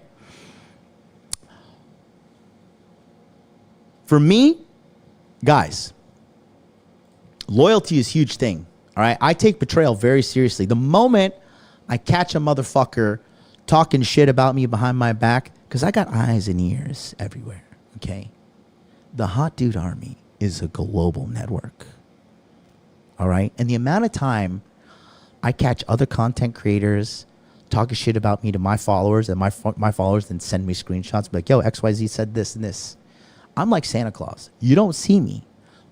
For me, guys, loyalty is a huge thing. All right? I take betrayal very seriously. The moment I catch a motherfucker talking shit about me behind my back, because I got eyes and ears everywhere. Okay? The Hot Dude Army is a global network. All right? And the amount of time I catch other content creators talking shit about me to my followers, and my followers then send me screenshots, be like, yo, XYZ said this and this. I'm like Santa Claus. You don't see me,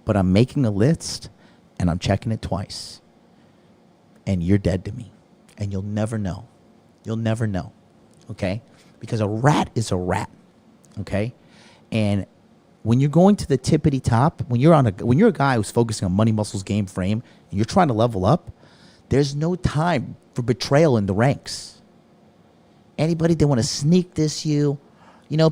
but I'm making a list and I'm checking it twice. And you're dead to me. And you'll never know. You'll never know. Okay? Because a rat is a rat. Okay? And when you're going to the tippity top, when you're a guy who's focusing on money, muscles, game, frame, and you're trying to level up, there's no time for betrayal in the ranks. Anybody they want to sneak diss you,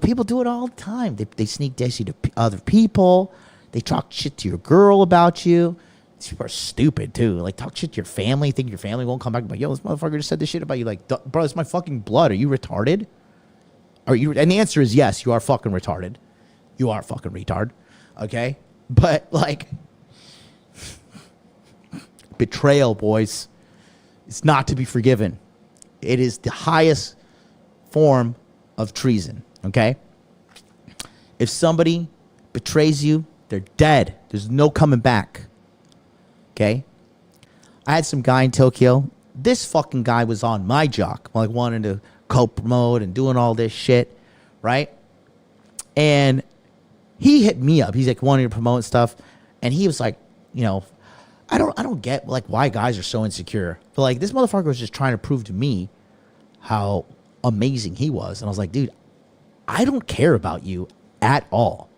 people do it all the time. They sneak diss you to other people. They talk shit to your girl about you. These people are stupid too. Like, talk shit to your family. Think your family won't come back. But yo, this motherfucker just said this shit about you. Like, bro, it's my fucking blood. Are you retarded? And the answer is yes. You are fucking retarded. You are a fucking retard. Okay, but like, betrayal, boys, it's not to be forgiven. It is the highest form of treason. Okay, if somebody betrays you, they're dead. There's no coming back. Okay? I had some guy in Tokyo. This fucking guy was on my jock, like wanting to co-promote and doing all this shit, right? And he hit me up. He's like wanting to promote stuff, and he was like, I don't get like why guys are so insecure. But like, this motherfucker was just trying to prove to me how amazing he was. And I was like, dude, I don't care about you at all.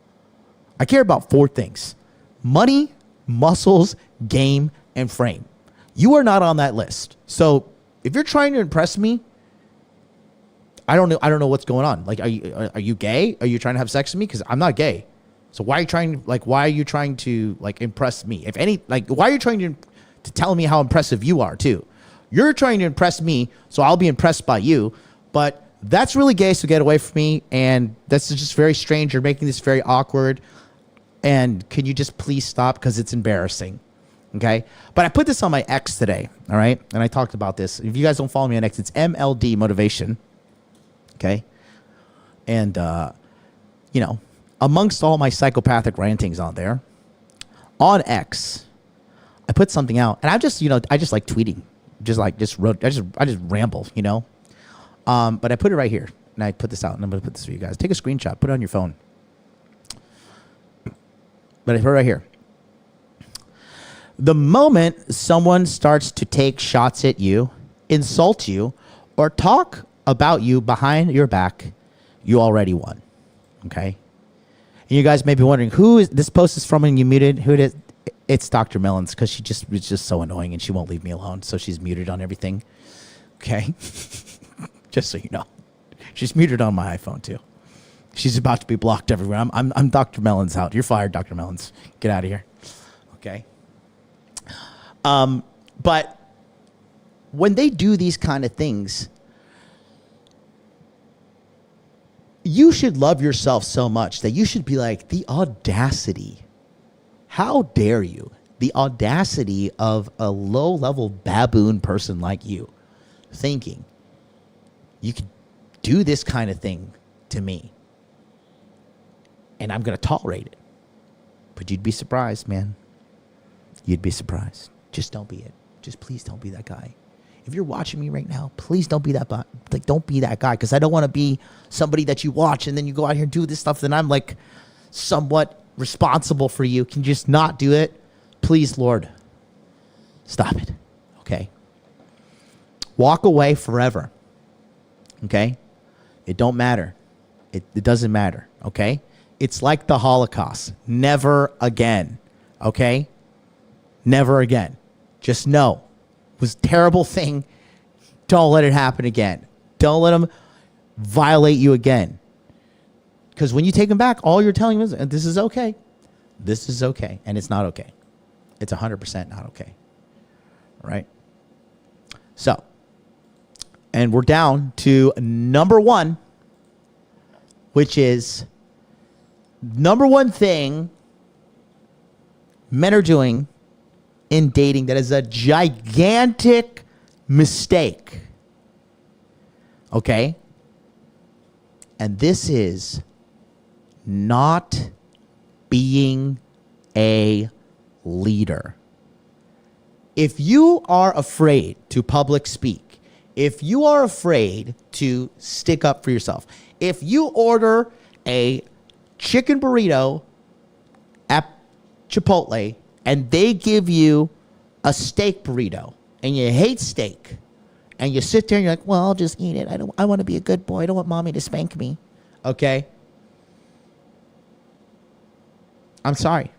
I care about 4 things: money, muscles, game, and frame. You are not on that list. So if you're trying to impress me, I don't know what's going on. Like, are you gay? Are you trying to have sex with me? Because I'm not gay. So why are you trying to impress me? If any, why are you trying to tell me how impressive you are too? You're trying to impress me, so I'll be impressed by you. But that's really gay, so get away from me. And that's just very strange. You're making this very awkward. And can you just please stop? Because it's embarrassing. Okay? But I put this on my X today. All right? And I talked about this. If you guys don't follow me on X, it's MLD Motivation. Okay? And, amongst all my psychopathic rantings on there, on X, I put something out. And I just like tweeting. I just ramble, But I put it right here. And I put this out. And I'm going to put this for you guys. Take a screenshot. Put it on your phone. But I put it right here. The moment someone starts to take shots at you, insult you or talk about you behind your back, you already won. Okay? And you guys may be wondering, who is this post is from and you muted? Who it is? It's Dr. Mellons, because she just is just so annoying and she won't leave me alone. So she's muted on everything. Okay? Just so you know. She's muted on my iPhone too. She's about to be blocked everywhere. I'm Dr. Mellons out. You're fired, Dr. Mellons. Get out of here. Okay? But when they do these kind of things, you should love yourself so much that you should be like, the audacity. How dare you? The audacity of a low-level baboon person like you thinking you could do this kind of thing to me and I'm going to tolerate it. But you'd be surprised, man. You'd be surprised. Just don't be it. Just please don't be that guy. If you're watching me right now, please don't be that like don't be that guy, because I don't want to be somebody that you watch and then you go out here and do this stuff, then I'm like somewhat responsible for you. Can you just not do it? Please, Lord, stop it. Okay? Walk away forever. Okay? It don't matter. It doesn't matter. Okay? It's like the Holocaust. Never again. Okay? Never again. Just know. It was a terrible thing. Don't let it happen again. Don't let them violate you again. Because when you take them back, all you're telling them is, this is okay. This is okay. And it's not okay. It's 100% not okay. All right? So, and we're down to number one, which is number one thing men are doing in dating that is a gigantic mistake. Okay? And this is not being a leader. If you are afraid to public speak, if you are afraid to stick up for yourself, if you order a chicken burrito at Chipotle and they give you a steak burrito and you hate steak and you sit there and you're like, well, I'll just eat it. I want to be a good boy. I don't want mommy to spank me. Okay? I'm sorry.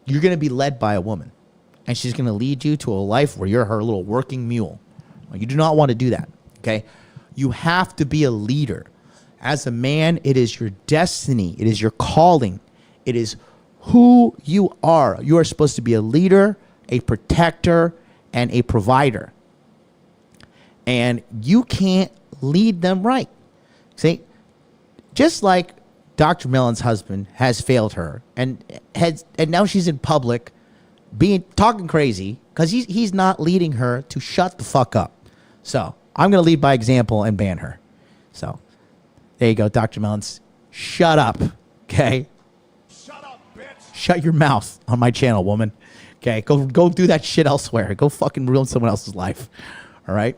You're going to be led by a woman, and she's going to lead you to a life where you're her little working mule. You do not want to do that, okay? You have to be a leader. As a man, it is your destiny. It is your calling. It is who you are. You are supposed to be a leader, a protector, and a provider. And you can't lead them right. See, just like Dr. Mellon's husband has failed her, and now she's in public talking crazy because he's not leading her to shut the fuck up. So I'm going to lead by example and ban her. So there you go, Dr. Mellons. Shut up, okay? Shut up, bitch. Shut your mouth on my channel, woman. Okay, go do that shit elsewhere. Go fucking ruin someone else's life. All right?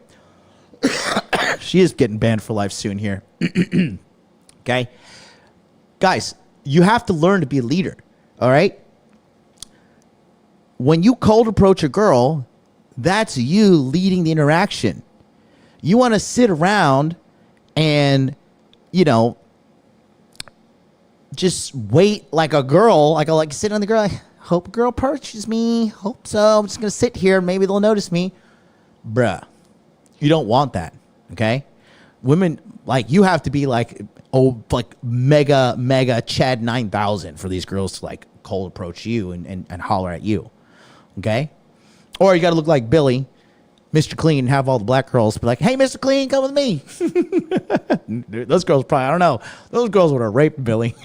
She is getting banned for life soon here. Okay? Guys, you have to learn to be a leader, all right? When you cold approach a girl, that's you leading the interaction. You want to sit around and, just wait like a girl, like sit on the girl, like, hope a girl approaches me, hope so, I'm just going to sit here, maybe they'll notice me. Bruh, you don't want that, okay? Women, you have to be mega Chad 9000 for these girls to cold approach you and holler at you. Okay? Or you got to look like Billy, Mr. Clean, and have all the black girls be like, hey, Mr. Clean, come with me. Dude, those girls probably, I don't know. Those girls would have raped Billy.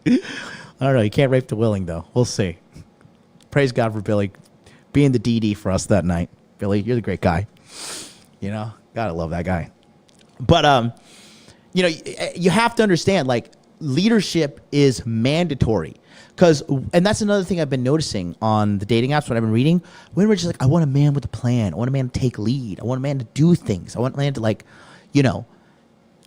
I don't know. You can't rape the willing, though. We'll see. Praise God for Billy being the DD for us that night. Billy, you're the great guy. Gotta love that guy. But, you have to understand, leadership is mandatory. And that's another thing I've been noticing on the dating apps when I've been reading. Women are just like, I want a man with a plan. I want a man to take lead. I want a man to do things. I want a man to,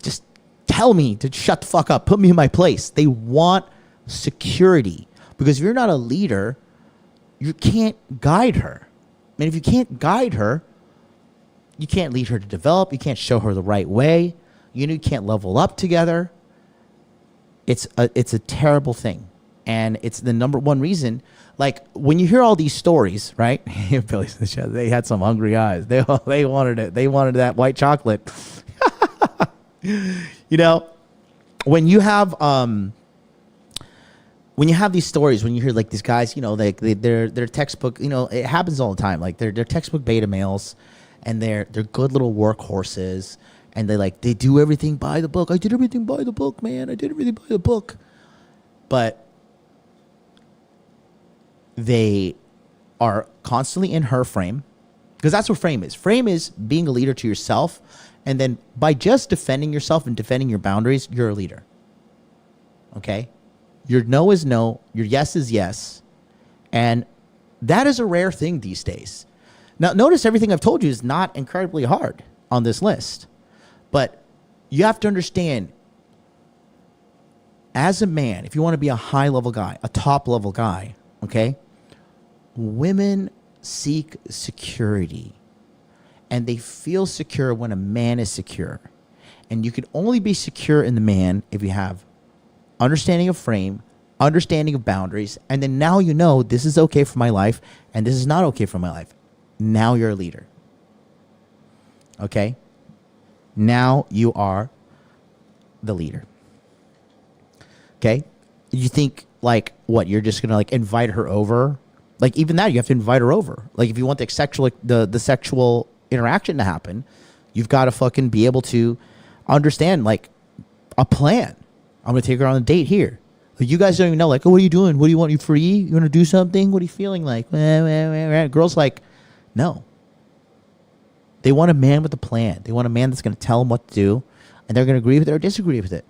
just tell me to shut the fuck up. Put me in my place. They want security. Because if you're not a leader, you can't guide her. And if you can't guide her, you can't lead her to develop. You can't show her the right way. You can't level up together. It's a terrible thing. And it's the number one reason. Like, when you hear all these stories, right? Billy's in the chat. They had some hungry eyes. They wanted it. They wanted that white chocolate. When you have these stories, when you hear like these guys, they're textbook, it happens all the time. Like they're textbook beta males, and they're good little workhorses, and they do everything by the book. I did everything by the book, man. I did everything by the book. But they are constantly in her frame, because that's what frame is. Frame is being a leader to yourself, and then by just defending yourself and defending your boundaries, you're a leader. Okay? Your no is no, your yes is yes, and that is a rare thing these days. Now, notice everything I've told you is not incredibly hard on this list, but you have to understand, as a man, if you want to be a high-level guy, a top-level guy, okay, women seek security, and they feel secure when a man is secure. And you can only be secure in the man if you have understanding of frame, understanding of boundaries, and then now this is okay for my life, and this is not okay for my life. Now you're a leader. Okay? Now you are the leader. Okay? You think, like, what? You're just going to, like, invite her over? Like, even that, you have to invite her over. Like, if you want the sexual interaction to happen, you've got to fucking be able to understand, like, a plan. I'm going to take her on a date here. Like, you guys don't even know, like, oh, what are you doing? What do you want? You free? You want to do something? What are you feeling like? Girls like, no. They want a man with a plan. They want a man that's going to tell them what to do, and they're going to agree with it or disagree with it.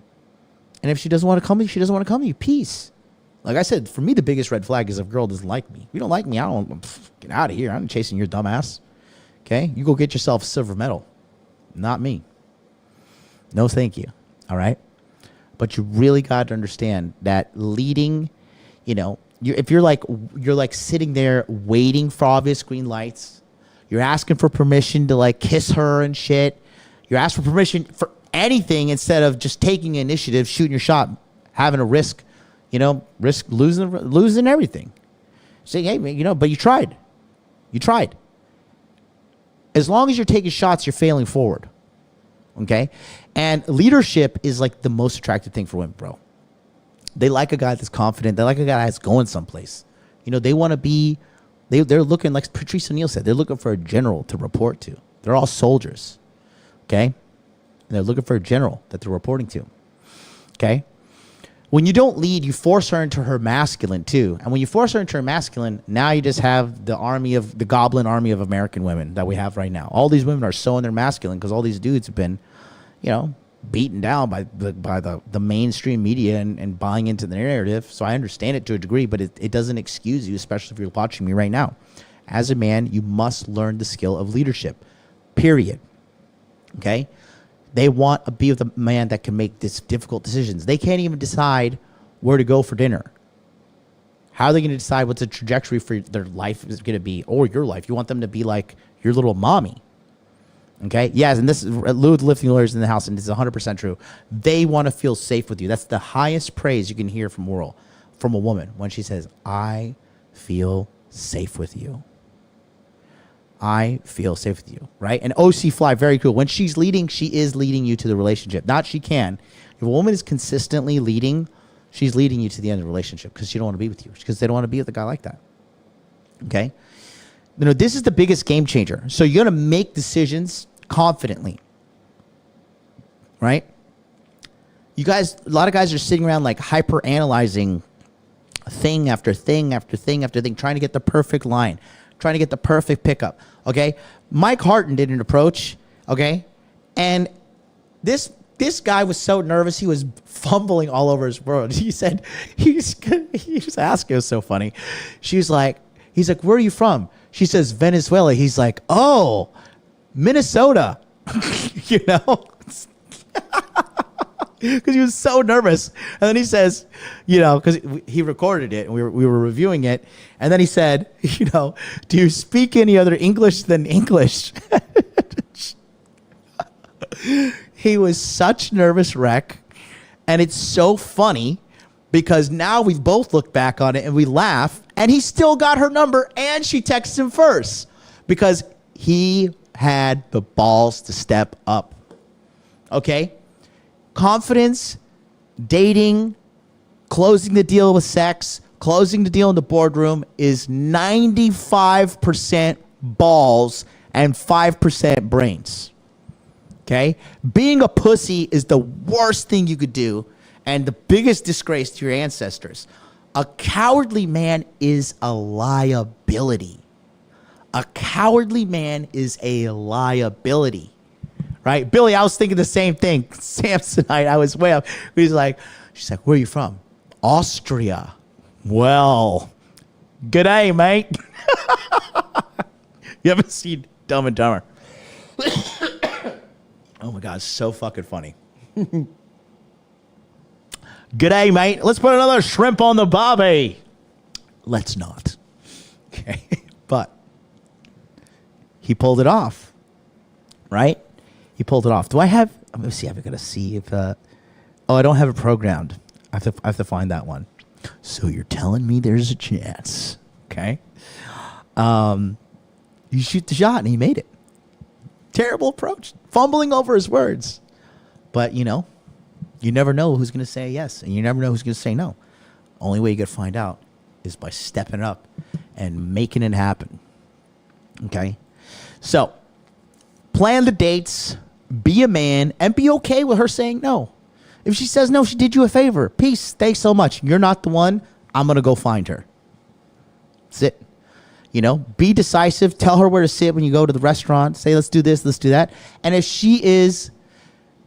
And if she doesn't want to come with you, she doesn't want to come with you. Peace. Like I said, for me, the biggest red flag is if a girl doesn't like me. If you don't like me, get out of here. I'm chasing your dumb ass. Okay? You go get yourself a silver medal. Not me. No, thank you. All right? But you really got to understand that leading, if you're like sitting there waiting for obvious green lights, you're asking for permission to like kiss her and shit. You're asking for permission for anything instead of just taking initiative, shooting your shot, having a risk losing everything. Saying, hey, but you tried. You tried. As long as you're taking shots, you're failing forward. Okay? And leadership is like the most attractive thing for women, bro. They like a guy that's confident. They like a guy that's going someplace. They want to be, they're looking, like Patrice O'Neill said, they're looking for a general to report to. They're all soldiers. Okay? And they're looking for a general that they're reporting to. Okay? When you don't lead, you force her into her masculine too. And when you force her into her masculine, now you just have the goblin army of American women that we have right now. All these women are so in their masculine because all these dudes have been, beaten down by the mainstream media and buying into the narrative. So I understand it to a degree, but it doesn't excuse you, especially if you're watching me right now. As a man, you must learn the skill of leadership, period. Okay? They want to be with a man that can make these difficult decisions. They can't even decide where to go for dinner. How are they going to decide what the trajectory for their life is going to be, or your life? You want them to be like your little mommy. Okay? Yes, and this is Lou with Lifting Lawyers in the house, and this is 100% true. They want to feel safe with you. That's the highest praise you can hear from a woman when she says, I feel safe with you. I feel safe with you, right? And OC Fly, very cool. When she's leading, she is leading you to the relationship. Not she can. If a woman is consistently leading, she's leading you to the end of the relationship because she don't want to be with you, because they don't want to be with a guy like that. Okay? This is the biggest game changer. So you're going to make decisions confidently, right? You guys, a lot of guys are sitting around like hyper analyzing thing after thing after thing after thing, trying to get the perfect line, trying to get the perfect pickup. Okay, Mike Harton did an approach. Okay, and this guy was so nervous he was fumbling all over his words. He said he was asking. It was so funny. He's like, where are you from? She says Venezuela. He's like, oh, Minnesota. because he was so nervous. And then he says, because he recorded it and we were reviewing it. And then he said, do you speak any other English than English? He was such nervous wreck. And it's so funny because now we both look back on it and we laugh, and he still got her number and she texts him first because he had the balls to step up. Okay? Confidence, dating, closing the deal with sex, closing the deal in the boardroom is 95% balls and 5% brains. Okay? Being a pussy is the worst thing you could do and the biggest disgrace to your ancestors. A cowardly man is a liability. A cowardly man is a liability. Right? Billy, I was thinking the same thing. Samsonite, I was way up. She's like, where are you from? Austria. Well, g'day, mate. You haven't seen Dumb and Dumber? Oh my God, it's so fucking funny. G'day, mate. Let's put another shrimp on the barbie. Let's not. Okay. But he pulled it off. Right? He pulled it off. Do I have, let me see, I'm going to see if, I don't have it programmed. I have to find that one. So you're telling me there's a chance. Okay. You shoot the shot and he made it. Terrible approach. Fumbling over his words. But, you never know who's going to say yes, and you never know who's going to say no. Only way you can find out is by stepping up and making it happen. Okay? So, plan the dates, be a man, and be okay with her saying no. If she says no, she did you a favor. Peace. Thanks so much. You're not the one. I'm going to go find her. That's it. Be decisive. Tell her where to sit when you go to the restaurant. Say, let's do this, let's do that. And if she is,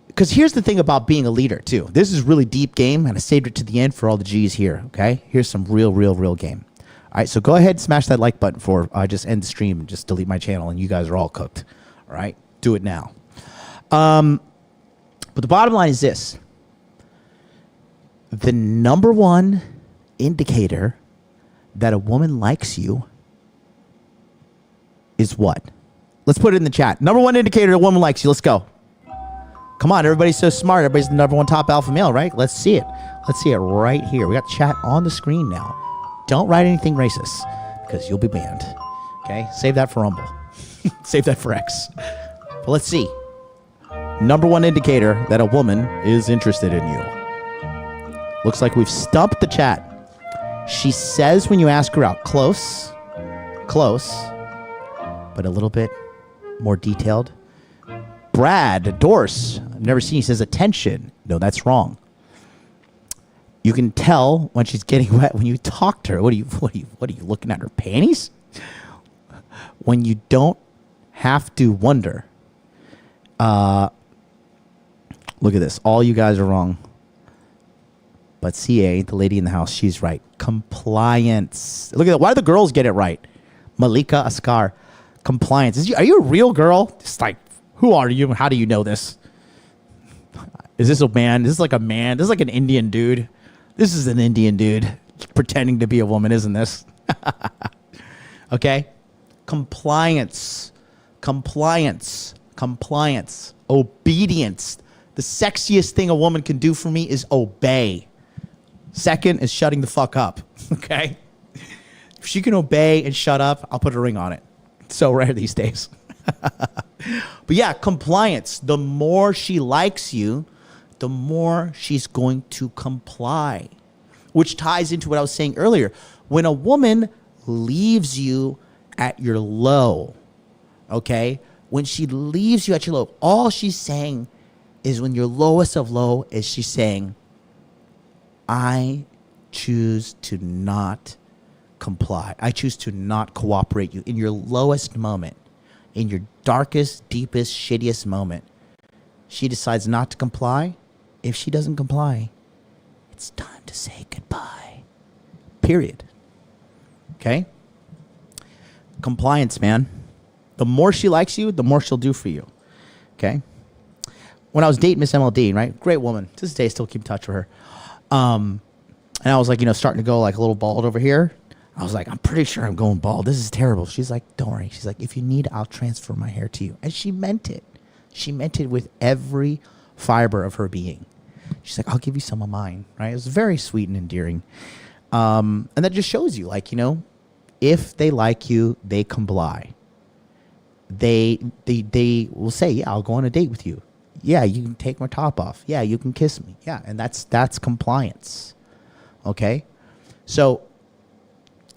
because here's the thing about being a leader, too. This is really deep game, and I saved it to the end for all the G's here, okay? Here's some real game. All right, so go ahead and smash that like button before I just end the stream and just delete my channel, and you guys are all cooked. All right? Do it now. But the bottom line is this. The number one indicator that a woman likes you is what? Let's put it in the chat. Number one indicator a woman likes you. Let's go. Come on, everybody's so smart. Everybody's the number one top alpha male, right? Let's see it. Let's see it right here. We got chat on the screen now. Don't write anything racist because you'll be banned. Okay? Save that for Rumble. Save that for X. But let's see. Number one indicator that a woman is interested in you. Looks like we've stumped the chat. She says when you ask her out, close, but a little bit more detailed. Brad Dorse, I've never seen. He says attention. No, that's wrong. You can tell when she's getting wet when you talk to her. What are you looking at her panties? When you don't have to wonder. Look at this. All you guys are wrong. But CA, the lady in the house, she's right. Compliance. Look at that. Why do the girls get it right? Malika Askar. Compliance. Are you a real girl? It's like, who are you? How do you know this? Is this a man? This is like a man. This is like an Indian dude. This is an Indian dude pretending to be a woman, isn't this? Okay? Compliance. Obedience. The sexiest thing a woman can do for me is obey. Second is shutting the fuck up. Okay? If she can obey and shut up, I'll put a ring on it. It's so rare these days. But yeah, compliance. The more she likes you, the more she's going to comply. Which ties into what I was saying earlier. When a woman leaves you at your low, okay? When she leaves you at your low, all she's saying is when you're lowest of low is she's saying, I choose to not comply. I choose to not cooperate you in your lowest moment, in your darkest, deepest, shittiest moment. She decides not to comply. If she doesn't comply, it's time to say goodbye. Period. Okay? Compliance, man. The more she likes you, the more she'll do for you. Okay? when I was dating Miss MLD, right? Great woman. To this day, I still keep in touch with her. And I was like, starting to go like a little bald over here. I was like, I'm pretty sure I'm going bald. This is terrible. She's like, don't worry. She's like, if you need, I'll transfer my hair to you. And she meant it. She meant it with every fiber of her being. She's like, I'll give you some of mine, right? It was very sweet and endearing. And that just shows you, like, if they like you, they comply. They will say, yeah, I'll go on a date with you. Yeah, you can take my top off. Yeah, you can kiss me. Yeah, and that's compliance. Okay? So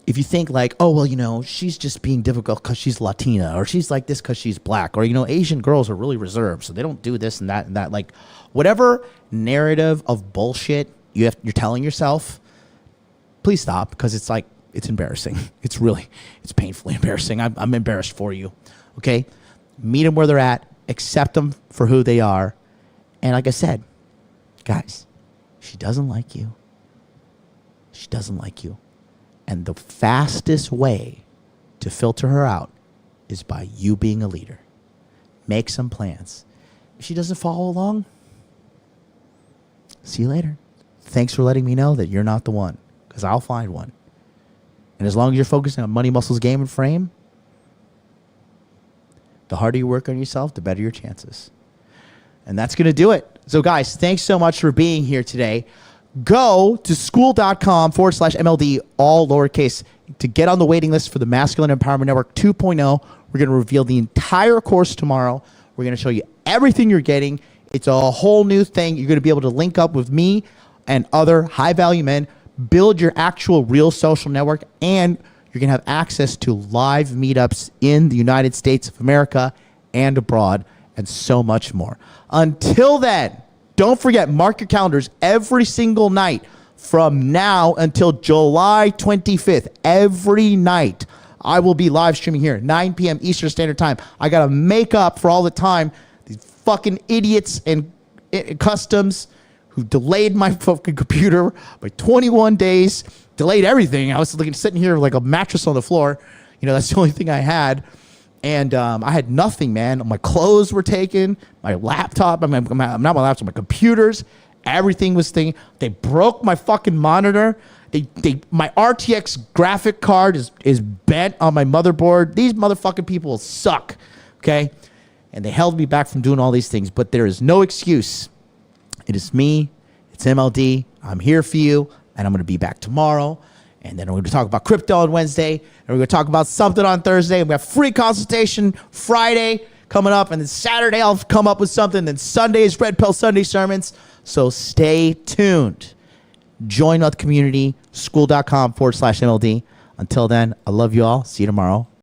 if you think like, oh, well, she's just being difficult because she's Latina, or she's like this because she's black, or, Asian girls are really reserved, so they don't do this and that. Like, whatever narrative of bullshit you're telling yourself, please stop, because it's like, it's embarrassing. It's painfully embarrassing. I'm embarrassed for you. Okay? Meet them where they're at. Accept them for who they are. And like I said, guys, she doesn't like you. She doesn't like you. And the fastest way to filter her out is by you being a leader. Make some plans. If she doesn't follow along, see you later. Thanks for letting me know that you're not the one, because I'll find one. And as long as you're focusing on money, muscles, game, and frame, the harder you work on yourself, the better your chances. And that's going to do it. So, guys, thanks so much for being here today. Go to skool.com/MLD, all lowercase, to get on the waiting list for the Masculine Empowerment Network 2.0. We're going to reveal the entire course tomorrow. We're going to show you everything you're getting. It's a whole new thing. You're going to be able to link up with me and other high-value men, build your actual real social network, and you're going to have access to live meetups in the United States of America and abroad, and so much more. Until then, don't forget, mark your calendars every single night from now until July 25th. Every night, I will be live streaming here, 9 p.m. Eastern Standard Time. I got to make up for all the time these fucking idiots and customs who delayed my fucking computer by 21 days, delayed everything. I was sitting here like a mattress on the floor. That's the only thing I had. And I had nothing, man. My clothes were taken. My laptop, not my laptop, my computers, everything was thing. They broke my fucking monitor. My RTX graphic card is bent on my motherboard. These motherfucking people suck, okay? And they held me back from doing all these things. But there is no excuse. It is me. It's MLD. I'm here for you. And I'm going to be back tomorrow. And then we're going to talk about crypto on Wednesday. And we're going to talk about something on Thursday. We have free consultation Friday coming up. And then Saturday, I'll come up with something. Then Sunday is Red Pill Sunday sermons. So stay tuned. Join our community, skool.com/MLD. Until then, I love you all. See you tomorrow.